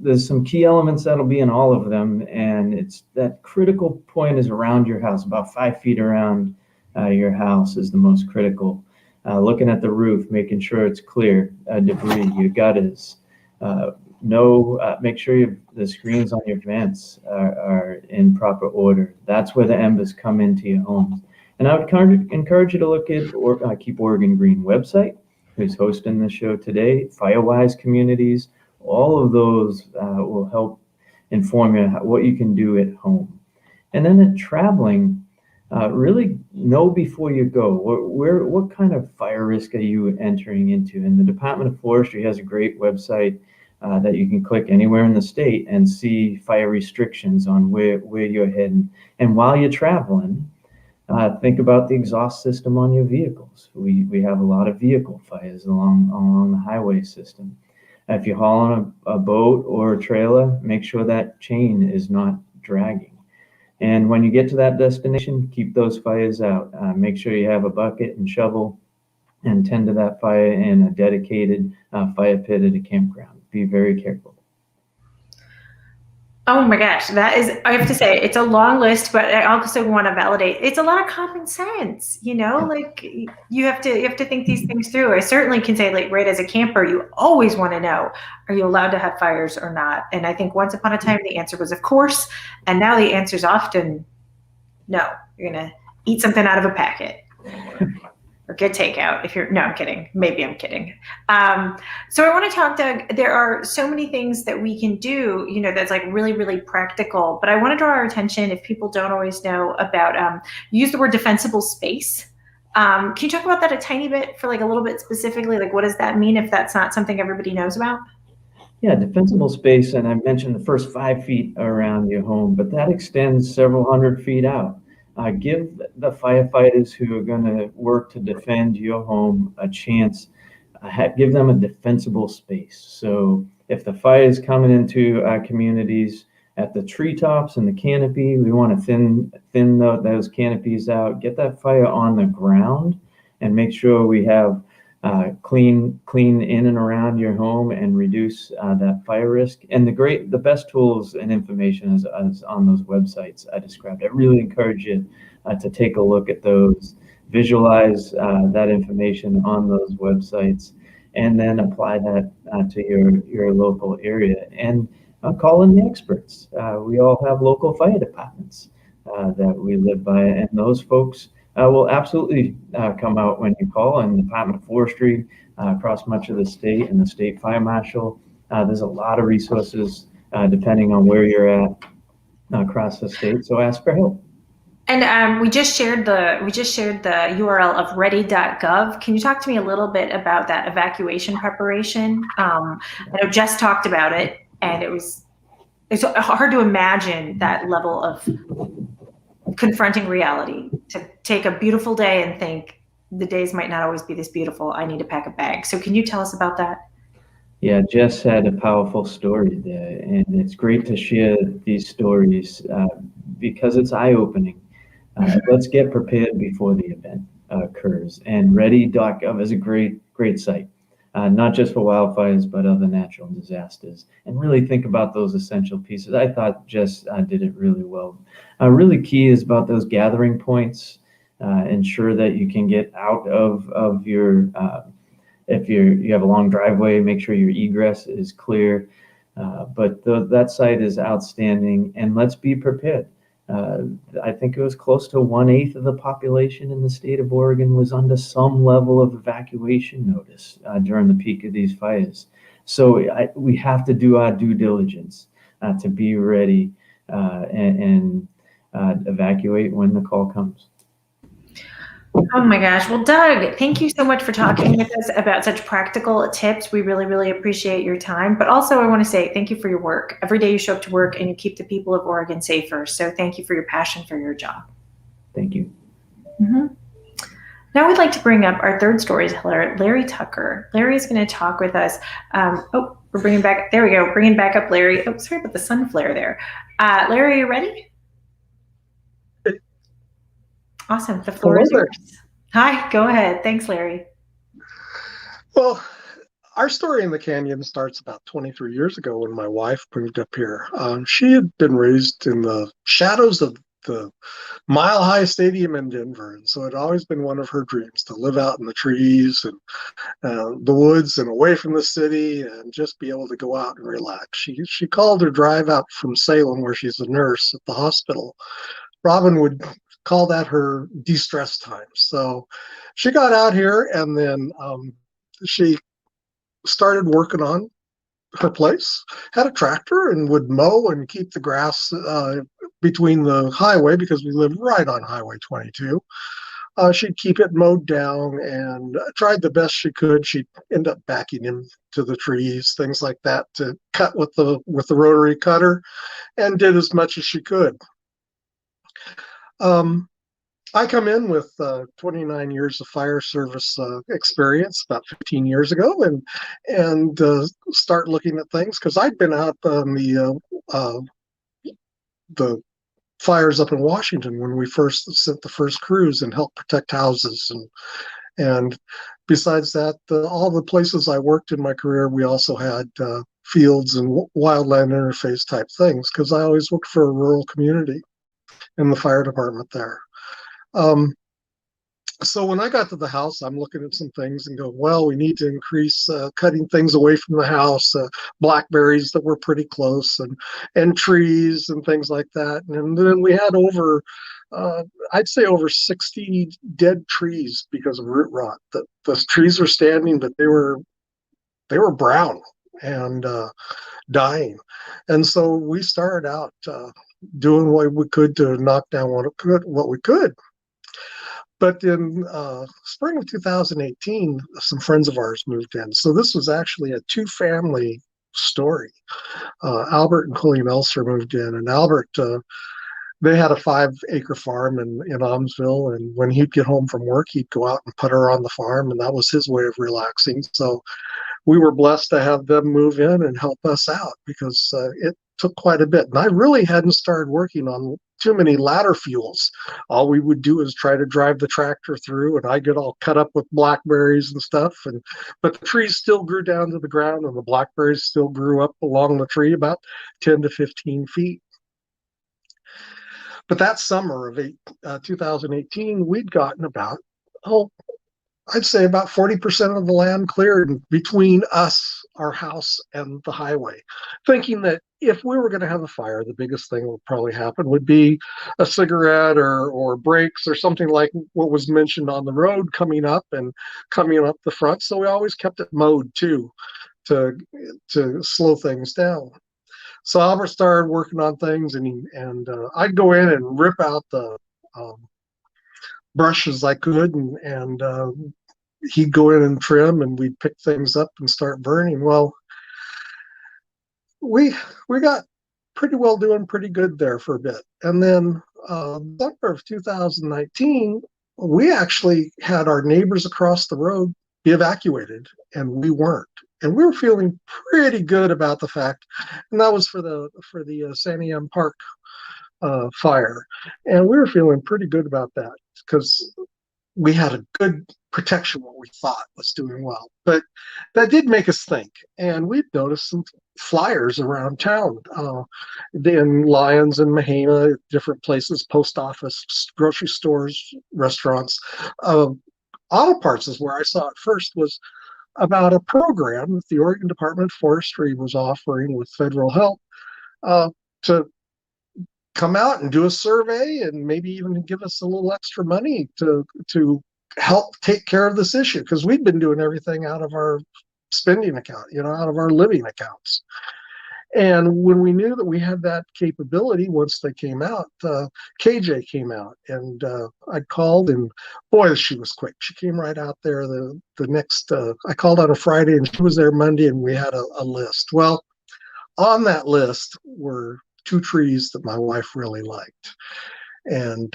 There's some key elements that'll be in all of them, and it's that critical point is around your house, about 5 feet around your house is the most critical. Looking at the roof, making sure it's clear, debris, your gutters. Make sure the screens on your vents are in proper order. That's where the embers come into your homes. And I would encourage you to look at Keep Oregon Green website, who's hosting the show today, Firewise communities. All of those will help inform you what you can do at home. And then at traveling, really know before you go, what kind of fire risk are you entering into? And the Department of Forestry has a great website that you can click anywhere in the state and see fire restrictions on where you're heading. And while you're traveling, think about the exhaust system on your vehicles. We have a lot of vehicle fires along the highway system. If you're hauling a boat or a trailer, make sure that chain is not dragging. And when you get to that destination, keep those fires out. Make sure you have a bucket and shovel and tend to that fire in a dedicated fire pit at a campground. Be very careful. Oh my gosh, I have to say, it's a long list, but I also want to validate, it's a lot of common sense, like you have to think these things through. I certainly can say, like, right, as a camper, you always want to know, are you allowed to have fires or not? And I think once upon a time, the answer was, of course. And now the answer is often, no, you're going to eat something out of a packet. Or get takeout no, I'm kidding. Maybe I'm kidding. So I want to talk, Doug, there are so many things that we can do, that's like really, really practical, but I want to draw our attention, if people don't always know about, use the word defensible space. Can you talk about that a tiny bit for like a little bit specifically? Like, what does that mean if that's not something everybody knows about? Yeah, defensible space, and I mentioned the first 5 feet around your home, but that extends several hundred feet out. Give the firefighters who are going to work to defend your home a chance. Give them a defensible space. So if the fire is coming into our communities at the treetops and the canopy, we want to thin those canopies out, get that fire on the ground, and make sure we have clean in and around your home and reduce that fire risk. And the best tools and information is on those websites I described. I really encourage you to take a look at those, visualize that information on those websites, and then apply that to your local area. And call in the experts. We all have local fire departments that we live by, and those folks will absolutely come out when you call. And the Department of Forestry across much of the state, and the state fire marshal. There's a lot of resources depending on where you're at across the state. So ask for help. And we just shared the URL of ready.gov. Can you talk to me a little bit about that evacuation preparation? I know Jess talked about it, and it's hard to imagine that level of confronting reality, to take a beautiful day and think the days might not always be this beautiful. I need to pack a bag. So can you tell us about that? Yeah, Jess had a powerful story there, and it's great to share these stories because it's eye-opening. Let's get prepared before the event occurs. And ready.gov is a great site, not just for wildfires, but other natural disasters. And really think about those essential pieces. I thought Jess did it really well. Really key is about those gathering points. Ensure that you can get out of your, if you have a long driveway, make sure your egress is clear. But that site is outstanding, and let's be prepared. I think it was close to 1/8 of the population in the state of Oregon was under some level of evacuation notice during the peak of these fires. So we have to do our due diligence to be ready and evacuate when the call comes. Oh my gosh. Well, Doug, thank you so much for talking with us about such practical tips. We really, really appreciate your time. But also, I want to say thank you for your work. Every day you show up to work and you keep the people of Oregon safer. So thank you for your passion for your job. Thank you. Mm-hmm. Now we'd like to bring up our third storyteller, Larry Tucker. Larry is going to talk with us. We're bringing back, there we go, bringing back up Larry. Oh, sorry about the sun flare there. Larry, are you ready? Awesome. The floor is yours. Hi, go ahead. Thanks, Larry. Well, our story in the canyon starts about 23 years ago when my wife moved up here. She had been raised in the shadows of the Mile High Stadium in Denver. And so it had always been one of her dreams to live out in the trees and the woods and away from the city and just be able to go out and relax. She called her drive out from Salem, where she's a nurse at the hospital. Robin would call that her de-stress time. So she got out here, and then she started working on her place, had a tractor, and would mow and keep the grass between the highway, because we live right on Highway 22. She'd keep it mowed down and tried the best she could. She'd end up backing into the trees, things like that, to cut with the rotary cutter, and did as much as she could. I come in with 29 years of fire service experience about 15 years ago, and start looking at things, because I'd been out on the fires up in Washington when we first sent the first crews and helped protect houses, and besides that, all the places I worked in my career, we also had fields and wildland interface type things, because I always worked for a rural community in the fire department there. So when I got to the house, I'm looking at some things and go, well, we need to increase cutting things away from the house, blackberries that were pretty close, and trees and things like that. And then we had I'd say over 60 dead trees because of root rot. The trees were standing, but they were brown and dying. And so we started out doing what we could to knock down what we could. But in spring of 2018, some friends of ours moved in. So this was actually a two-family story. Albert and Colleen Elser moved in, and Albert they had a 5-acre farm in Almsville, and when he'd get home from work, he'd go out and putter on the farm, and that was his way of relaxing. So we were blessed to have them move in and help us out because it took quite a bit. And I really hadn't started working on too many ladder fuels. All we would do is try to drive the tractor through, and I get all cut up with blackberries and stuff. But the trees still grew down to the ground, and the blackberries still grew up along the tree about 10 to 15 feet. But that summer of 2018, we'd gotten about, I'd say about 40% of the land cleared between us, our house, and the highway, thinking that if we were going to have a fire, the biggest thing that would probably happen would be a cigarette or brakes or something like what was mentioned on the road coming up the front. So we always kept it mowed too to slow things down. So Albert started working on things, and I'd go in and rip out the brush as I could, and he'd go in and trim, and we'd pick things up and start burning. Well, we got doing pretty good there for a bit, and then summer of 2019, we actually had our neighbors across the road be evacuated, and we weren't. And we were feeling pretty good about the fact, and that was for the Santiam Park fire, and we were feeling pretty good about that because we had a good protection, what we thought was doing well. But that did make us think, and we'd noticed some flyers around town, in Lyons and Mahana, different places, post office, grocery stores, restaurants. Auto parts is where I saw it first, was about a program that the Oregon Department of Forestry was offering with federal help to come out and do a survey and maybe even give us a little extra money to help take care of this issue, because we'd been doing everything out of our spending account, out of our living accounts. And when we knew that we had that capability, once they came out, KJ came out, and I called, and boy, she was quick. She came right out there the next, I called on a Friday, and she was there Monday, and we had a list. Well, on that list were 2 trees that my wife really liked. And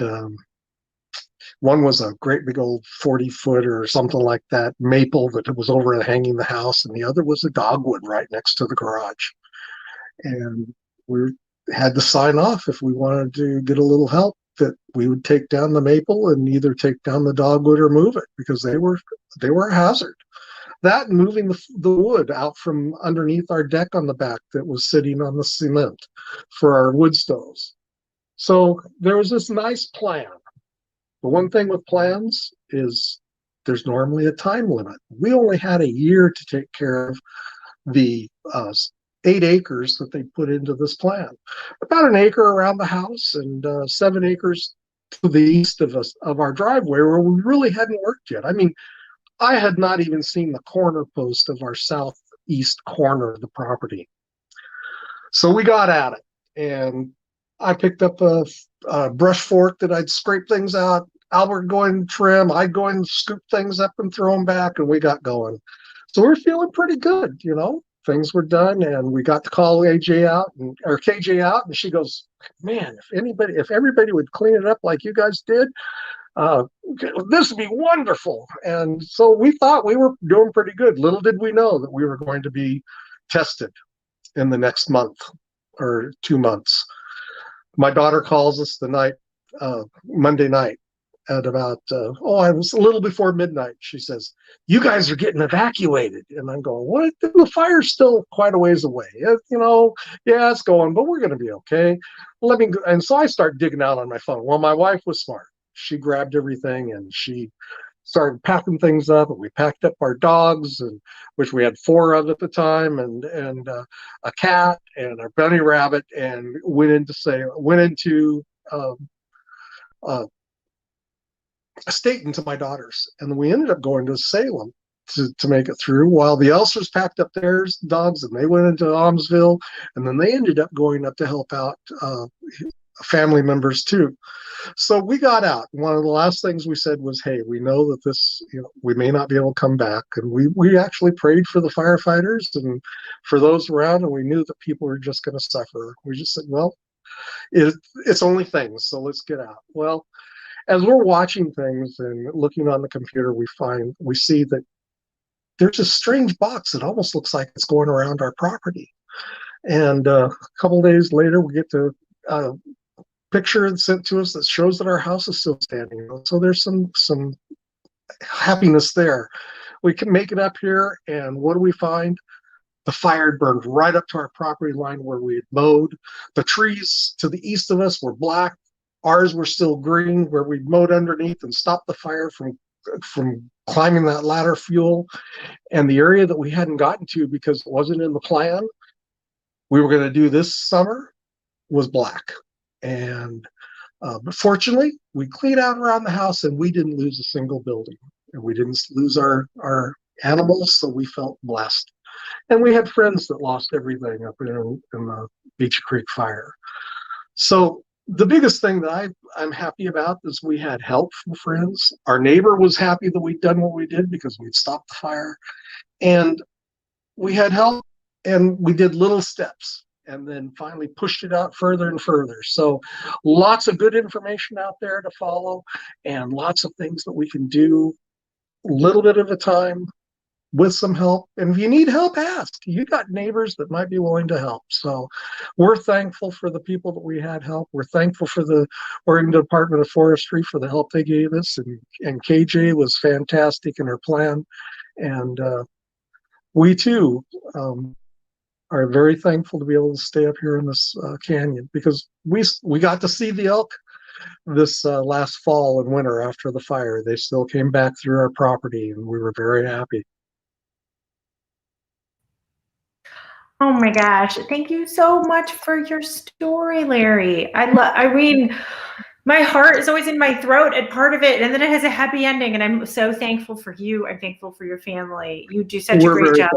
one was a great big old 40-foot or something like that maple that was over hanging the house, and the other was a dogwood right next to the garage. And we had to sign off if we wanted to get a little help that we would take down the maple and either take down the dogwood or move it, because they were a hazard. That and moving the wood out from underneath our deck on the back that was sitting on the cement for our wood stoves. So there was this nice plan. The one thing with plans is there's normally a time limit. We only had a year to take care of the 8 acres that they put into this plan. About an acre around the house, and 7 acres to the east of us, of our driveway, where we really hadn't worked yet. I mean, I had not even seen the corner post of our southeast corner of the property. So we got at it, and I picked up a brush fork that I'd scrape things out. Albert going to trim, I'd go and scoop things up and throw them back, and we got going. So we're feeling pretty good, Things were done, and we got to call KJ out, and she goes, "Man, if everybody would clean it up like you guys did, this would be wonderful." And so we thought we were doing pretty good. Little did we know that we were going to be tested in the next month or 2 months. My daughter calls us Monday night at about, I was a little before midnight. She says, "You guys are getting evacuated." And I'm going, "What? The fire's still quite a ways away. Yeah, it's going, but we're going to be okay. Let me go." And so I start digging out on my phone. Well, my wife was smart. She grabbed everything and she started packing things up, and we packed up our dogs, and which we had 4 of at the time, and a cat and our bunny rabbit, and went into a state into my daughter's, and we ended up going to Salem to make it through, while the Elsers packed up their dogs and they went into Almsville, and then they ended up going up to help out family members too. So we got out. One of the last things we said was, "Hey, we know that this, we may not be able to come back," and we actually prayed for the firefighters and for those around, and we knew that people were just going to suffer. We just said, "Well, It's only things, so let's get out. Well, as we're watching things and looking on the computer, we see that there's a strange box that almost looks like it's going around our property. And a couple days later, we get the picture sent to us that shows that our house is still standing. So there's some happiness there. We can make it up here, and what do we find? The fire had burned right up to our property line where we had mowed. The trees to the east of us were black. Ours were still green where we mowed underneath and stopped the fire from climbing that ladder fuel. And the area that we hadn't gotten to because it wasn't in the plan we were going to do this summer was black. And but fortunately, we cleaned out around the house and we didn't lose a single building. And we didn't lose our animals, so we felt blessed. And we had friends that lost everything up in the Beach Creek fire. So the biggest thing that I'm happy about is we had help from friends. Our neighbor was happy that we'd done what we did because we'd stopped the fire. And we had help, and we did little steps and then finally pushed it out further and further. So lots of good information out there to follow and lots of things that we can do a little bit at a time with some help. And if you need help, ask. You got neighbors that might be willing to help. So we're thankful for the people that we had help. We're thankful for the Oregon Department of Forestry for the help they gave us. And KJ was fantastic in her plan. And we too are very thankful to be able to stay up here in this canyon because we got to see the elk this last fall and winter after the fire. They still came back through our property and we were very happy. Oh my gosh. Thank you so much for your story, Larry. I mean, my heart is always in my throat at part of it, and then it has a happy ending, and I'm so thankful for you. I'm thankful for your family. You do such a great job.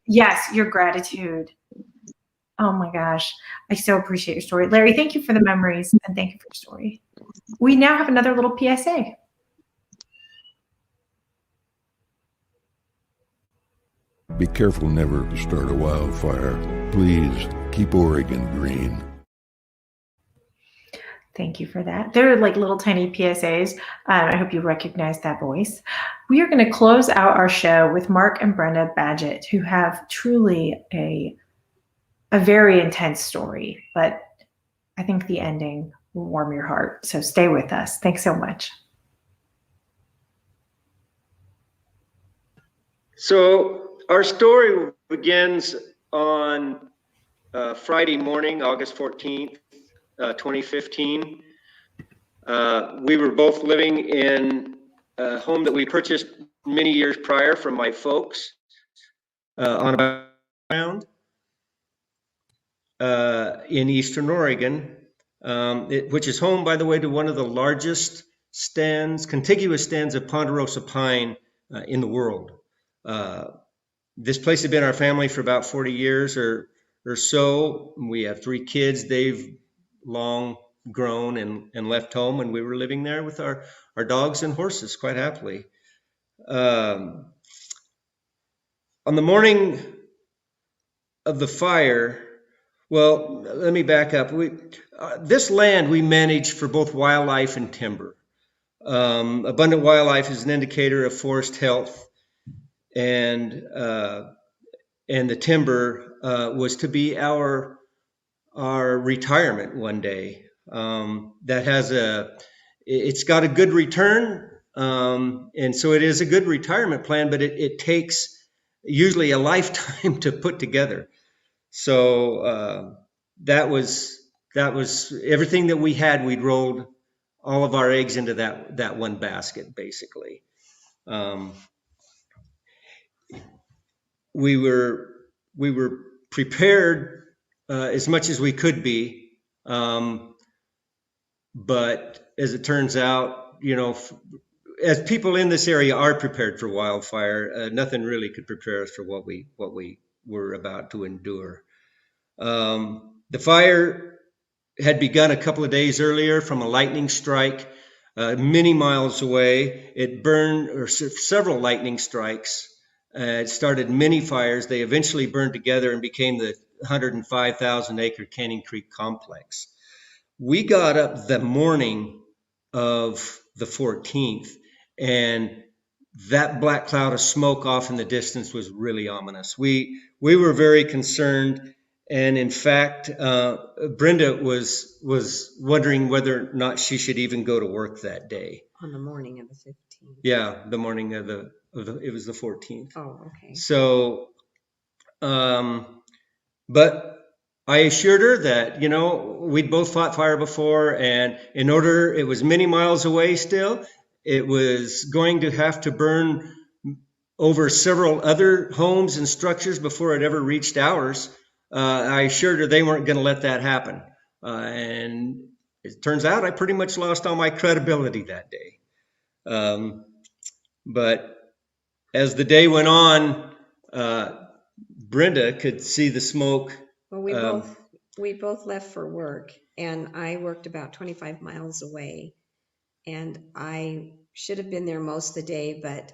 Yes, your gratitude. Oh my gosh. I so appreciate your story. Larry, thank you for the memories, and thank you for your story. We now have another little PSA. Be careful never to start a wildfire. Please keep Oregon green. Thank you for that. They're like little tiny PSAs. I hope you recognize that voice. We are going to close out our show with Mark and Brenda Badgett, who have truly a very intense story, but I think the ending will warm your heart. So stay with us. Thanks so much. So our story begins on Friday morning, August 14th, 2015. We were both living in a home that we purchased many years prior from my folks on a ground in Eastern Oregon, which is home, by the way, to one of the largest contiguous stands of ponderosa pine in the world. This place had been our family for about 40 years or so. We have 3 kids. They've long grown and left home, and we were living there with our dogs and horses quite happily. On the morning of the fire, well, let me back up. This land we manage for both wildlife and timber. Abundant wildlife is an indicator of forest health, and the timber was to be our retirement one day. It's got a good return, and so it is a good retirement plan, but it takes usually a lifetime to put together. So that was everything that we had. We'd rolled all of our eggs into that one basket, basically. We were prepared as much as we could be, but as it turns out, as people in this area are prepared for wildfire, nothing really could prepare us for what we were about to endure. The fire had begun a couple of days earlier from a lightning strike many miles away. It burned, several lightning strikes. It started many fires. They eventually burned together and became 105,000 acre Canyon Creek complex. We got up the morning of the 14th, and that black cloud of smoke off in the distance was really ominous. We were very concerned, and in fact, Brenda was wondering whether or not she should even go to work that day. On the morning of the 15th. Yeah, the morning of the it was the 14th. Oh, okay. So, but I assured her that, you know, we'd both fought fire before, and in order, it was many miles away still. It was going to have to burn over several other homes and structures before it ever reached ours. I assured her they weren't going to let that happen. And it turns out I pretty much lost all my credibility that day. But as the day went on, Brenda could see the smoke. Well, we both left for work, and I worked about 25 miles away, and I should have been there most of the day, but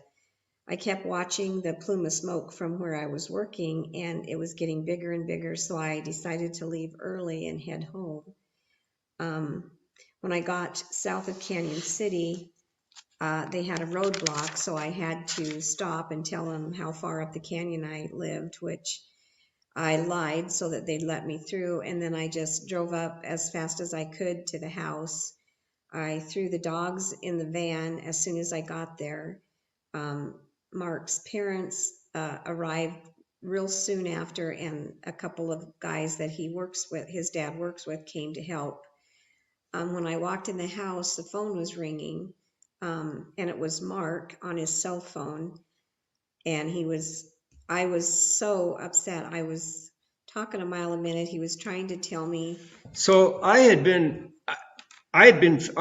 I kept watching the plume of smoke from where I was working, and it was getting bigger and bigger, so I decided to leave early and head home. When I got south of Canyon City, they had a roadblock, so I had to stop and tell them how far up the canyon I lived, which I lied so that they'd let me through, and then I just drove up as fast as I could to the house. I threw the dogs in the van as soon as I got there. Mark's parents arrived real soon after, and a couple of guys that he works with, his dad works with, came to help. When I walked in the house, the phone was ringing, and it was Mark on his cell phone, and I was so upset. I was talking a mile a minute. He was trying to tell me. So I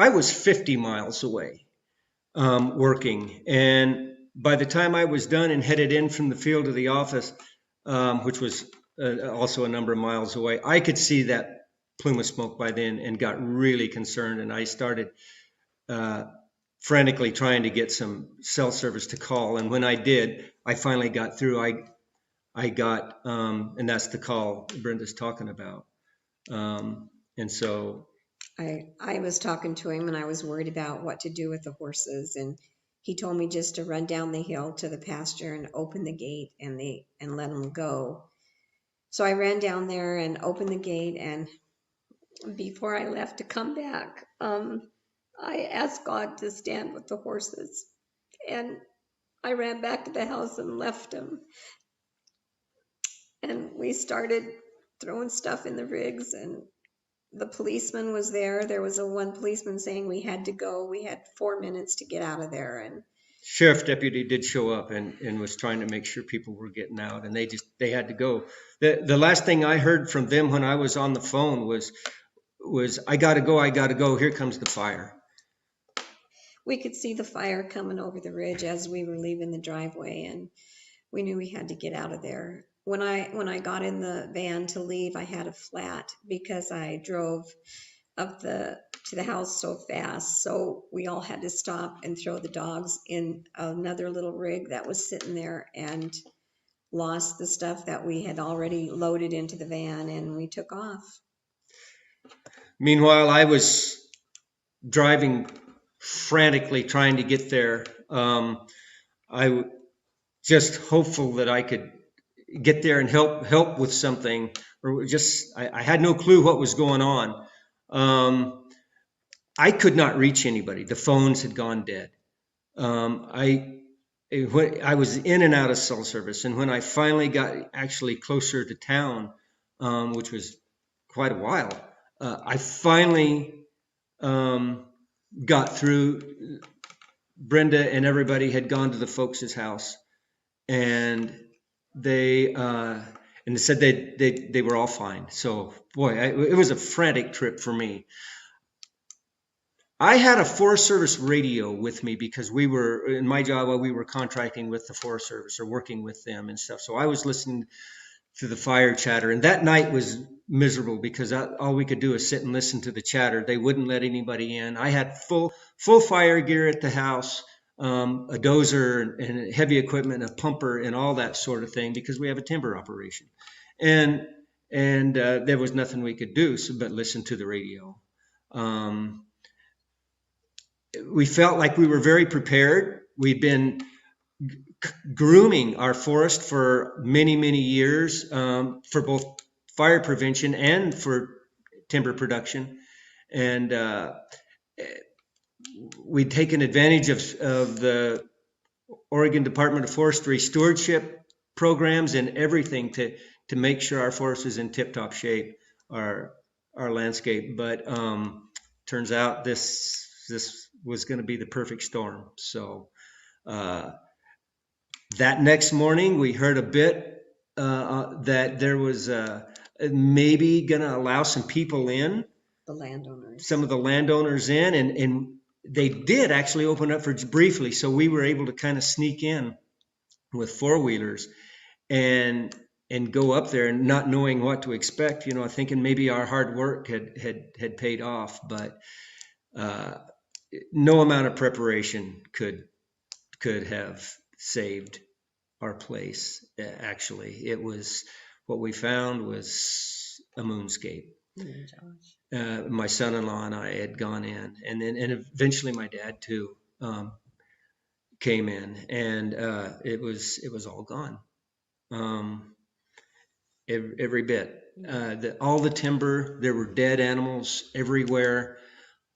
was 50 miles away, working. And by the time I was done and headed in from the field to the office, which was also a number of miles away, I could see that plume of smoke by then and got really concerned. And I started frantically trying to get some cell service to call. And when I did, I finally got through. I got, and that's the call Brenda's talking about. And so I was talking to him, and I was worried about what to do with the horses, and he told me just to run down the hill to the pasture and open the gate and let them go. So I ran down there and opened the gate, and before I left to come back, I asked God to stand with the horses, and I ran back to the house and left them. And we started throwing stuff in the rigs, and the policeman was there. There was one policeman saying we had to go. We had 4 minutes to get out of there. And sheriff deputy did show up and was trying to make sure people were getting out, and they had to go. The last thing I heard from them when I was on the phone was I gotta go, here comes the fire. We could see the fire coming over the ridge as we were leaving the driveway, and we knew we had to get out of there. When I got in the van to leave, I had a flat because I drove up to the house so fast. So we all had to stop and throw the dogs in another little rig that was sitting there, and lost the stuff that we had already loaded into the van, and we took off. Meanwhile, I was driving frantically trying to get there. I just hopeful that I could get there and help with something, or just I had no clue what was going on. I could not reach anybody. The phones had gone dead. I was in and out of cell service, and when I finally got actually closer to town, which was quite a while, I finally got through. Brenda and everybody had gone to the folks' house, and they said they were all fine. So boy, it was a frantic trip for me. I had a Forest Service radio with me because we were in my job while we were contracting with the Forest Service or working with them and stuff. So I was listening to the fire chatter, and that night was miserable because all we could do is sit and listen to the chatter. They wouldn't let anybody in. I had full fire gear at the house, a dozer and heavy equipment, a pumper and all that sort of thing because we have a timber operation. And and there was nothing we could do but listen to the radio. We felt like we were very prepared. We'd been grooming our forest for many, many years, for both fire prevention and for timber production. And we'd taken advantage of the Oregon Department of Forestry stewardship programs and everything to make sure our forest was in tip-top shape, our landscape. But turns out this was going to be the perfect storm. So that next morning, we heard a bit that there was maybe going to allow some people in. The landowners. Some of the landowners in, and they did actually open up for briefly. So we were able to kind of sneak in with four-wheelers and go up there, and not knowing what to expect, thinking maybe our hard work had paid off, but no amount of preparation could have saved our place. Actually, what we found was a moonscape. My son-in-law and I had gone in, and eventually my dad too came in, and it was all gone. Every bit. All the timber, there were dead animals everywhere.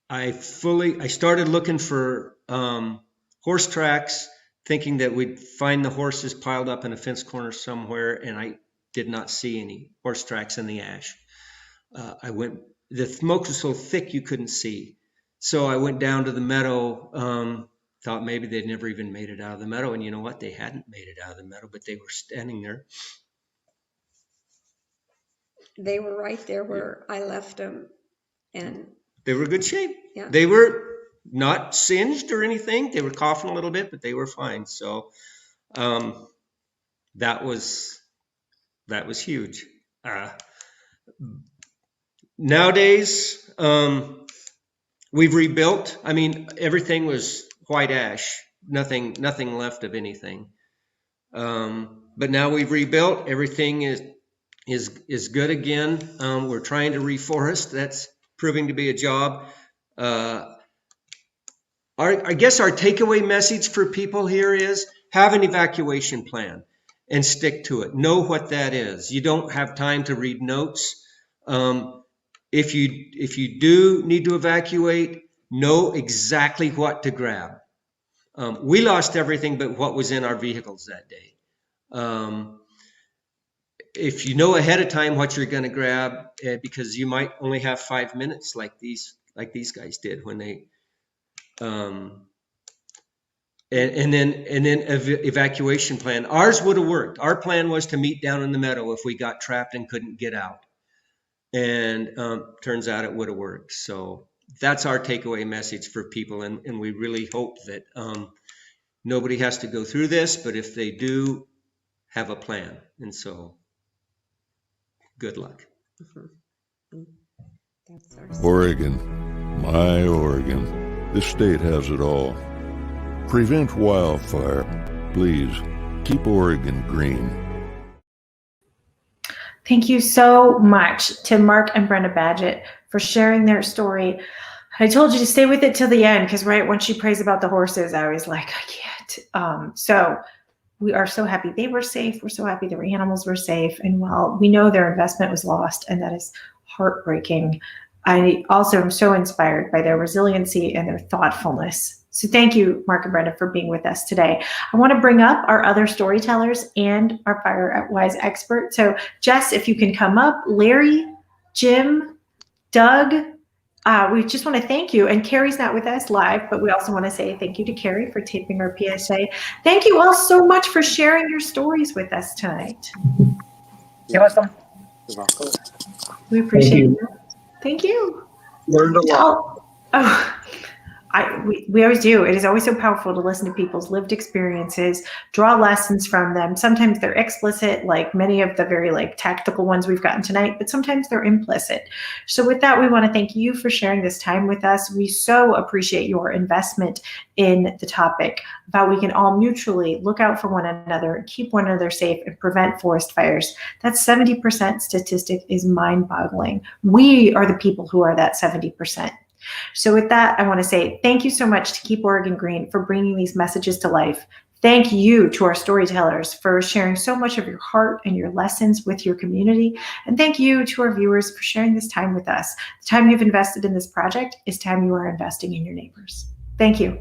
I started looking for horse tracks, thinking that we'd find the horses piled up in a fence corner somewhere, and I did not see any horse tracks in the ash. The smoke was so thick you couldn't see. So I went down to the meadow, thought maybe they'd never even made it out of the meadow. And you know what? They hadn't made it out of the meadow, but they were standing there. They were right there where I left them. And they were in good shape. Yeah. They were not singed or anything. They were coughing a little bit, but they were fine. So that was huge. Nowadays, we've rebuilt. I mean, everything was white ash, nothing left of anything. But now we've rebuilt. Everything is good again. We're trying to reforest. That's proving to be a job. I guess our takeaway message for people here is have an evacuation plan and stick to it. Know what that is. You don't have time to read notes. If you do need to evacuate, know exactly what to grab. We lost everything but what was in our vehicles that day. If you know ahead of time what you're going to grab, because you might only have 5 minutes, like these guys did when they, and then evacuation plan. Ours would have worked. Our plan was to meet down in the meadow if we got trapped and couldn't get out. And turns out it would have worked. So that's our takeaway message for people. And we really hope that nobody has to go through this, but if they do, have a plan. And so good luck. Oregon, my Oregon, this state has it all. Prevent wildfire. Please keep Oregon green. Thank you so much to Mark and Brenda Badgett for sharing their story. I told you to stay with it till the end, because right when she prays about the horses, I was like, I can't. So we are so happy they were safe. We're so happy their animals were safe. And while we know their investment was lost, and that is heartbreaking, I also am so inspired by their resiliency and their thoughtfulness. So thank you, Mark and Brenda, for being with us today. I want to bring up our other storytellers and our FireWise expert. So Jess, if you can come up, Larry, Jim, Doug, we just want to thank you. And Carrie's not with us live, but we also want to say thank you to Carrie for taping our PSA. Thank you all so much for sharing your stories with us tonight. You're welcome. We appreciate it. Thank you. Learned a lot. We always do. It is always so powerful to listen to people's lived experiences, draw lessons from them. Sometimes they're explicit, like many of the very tactical ones we've gotten tonight, but sometimes they're implicit. So with that, we want to thank you for sharing this time with us. We so appreciate your investment in the topic about we can all mutually look out for one another, keep one another safe, and prevent forest fires. That 70% statistic is mind-boggling. We are the people who are that 70%. So with that, I want to say thank you so much to Keep Oregon Green for bringing these messages to life. Thank you to our storytellers for sharing so much of your heart and your lessons with your community. And thank you to our viewers for sharing this time with us. The time you've invested in this project is time you are investing in your neighbors. Thank you.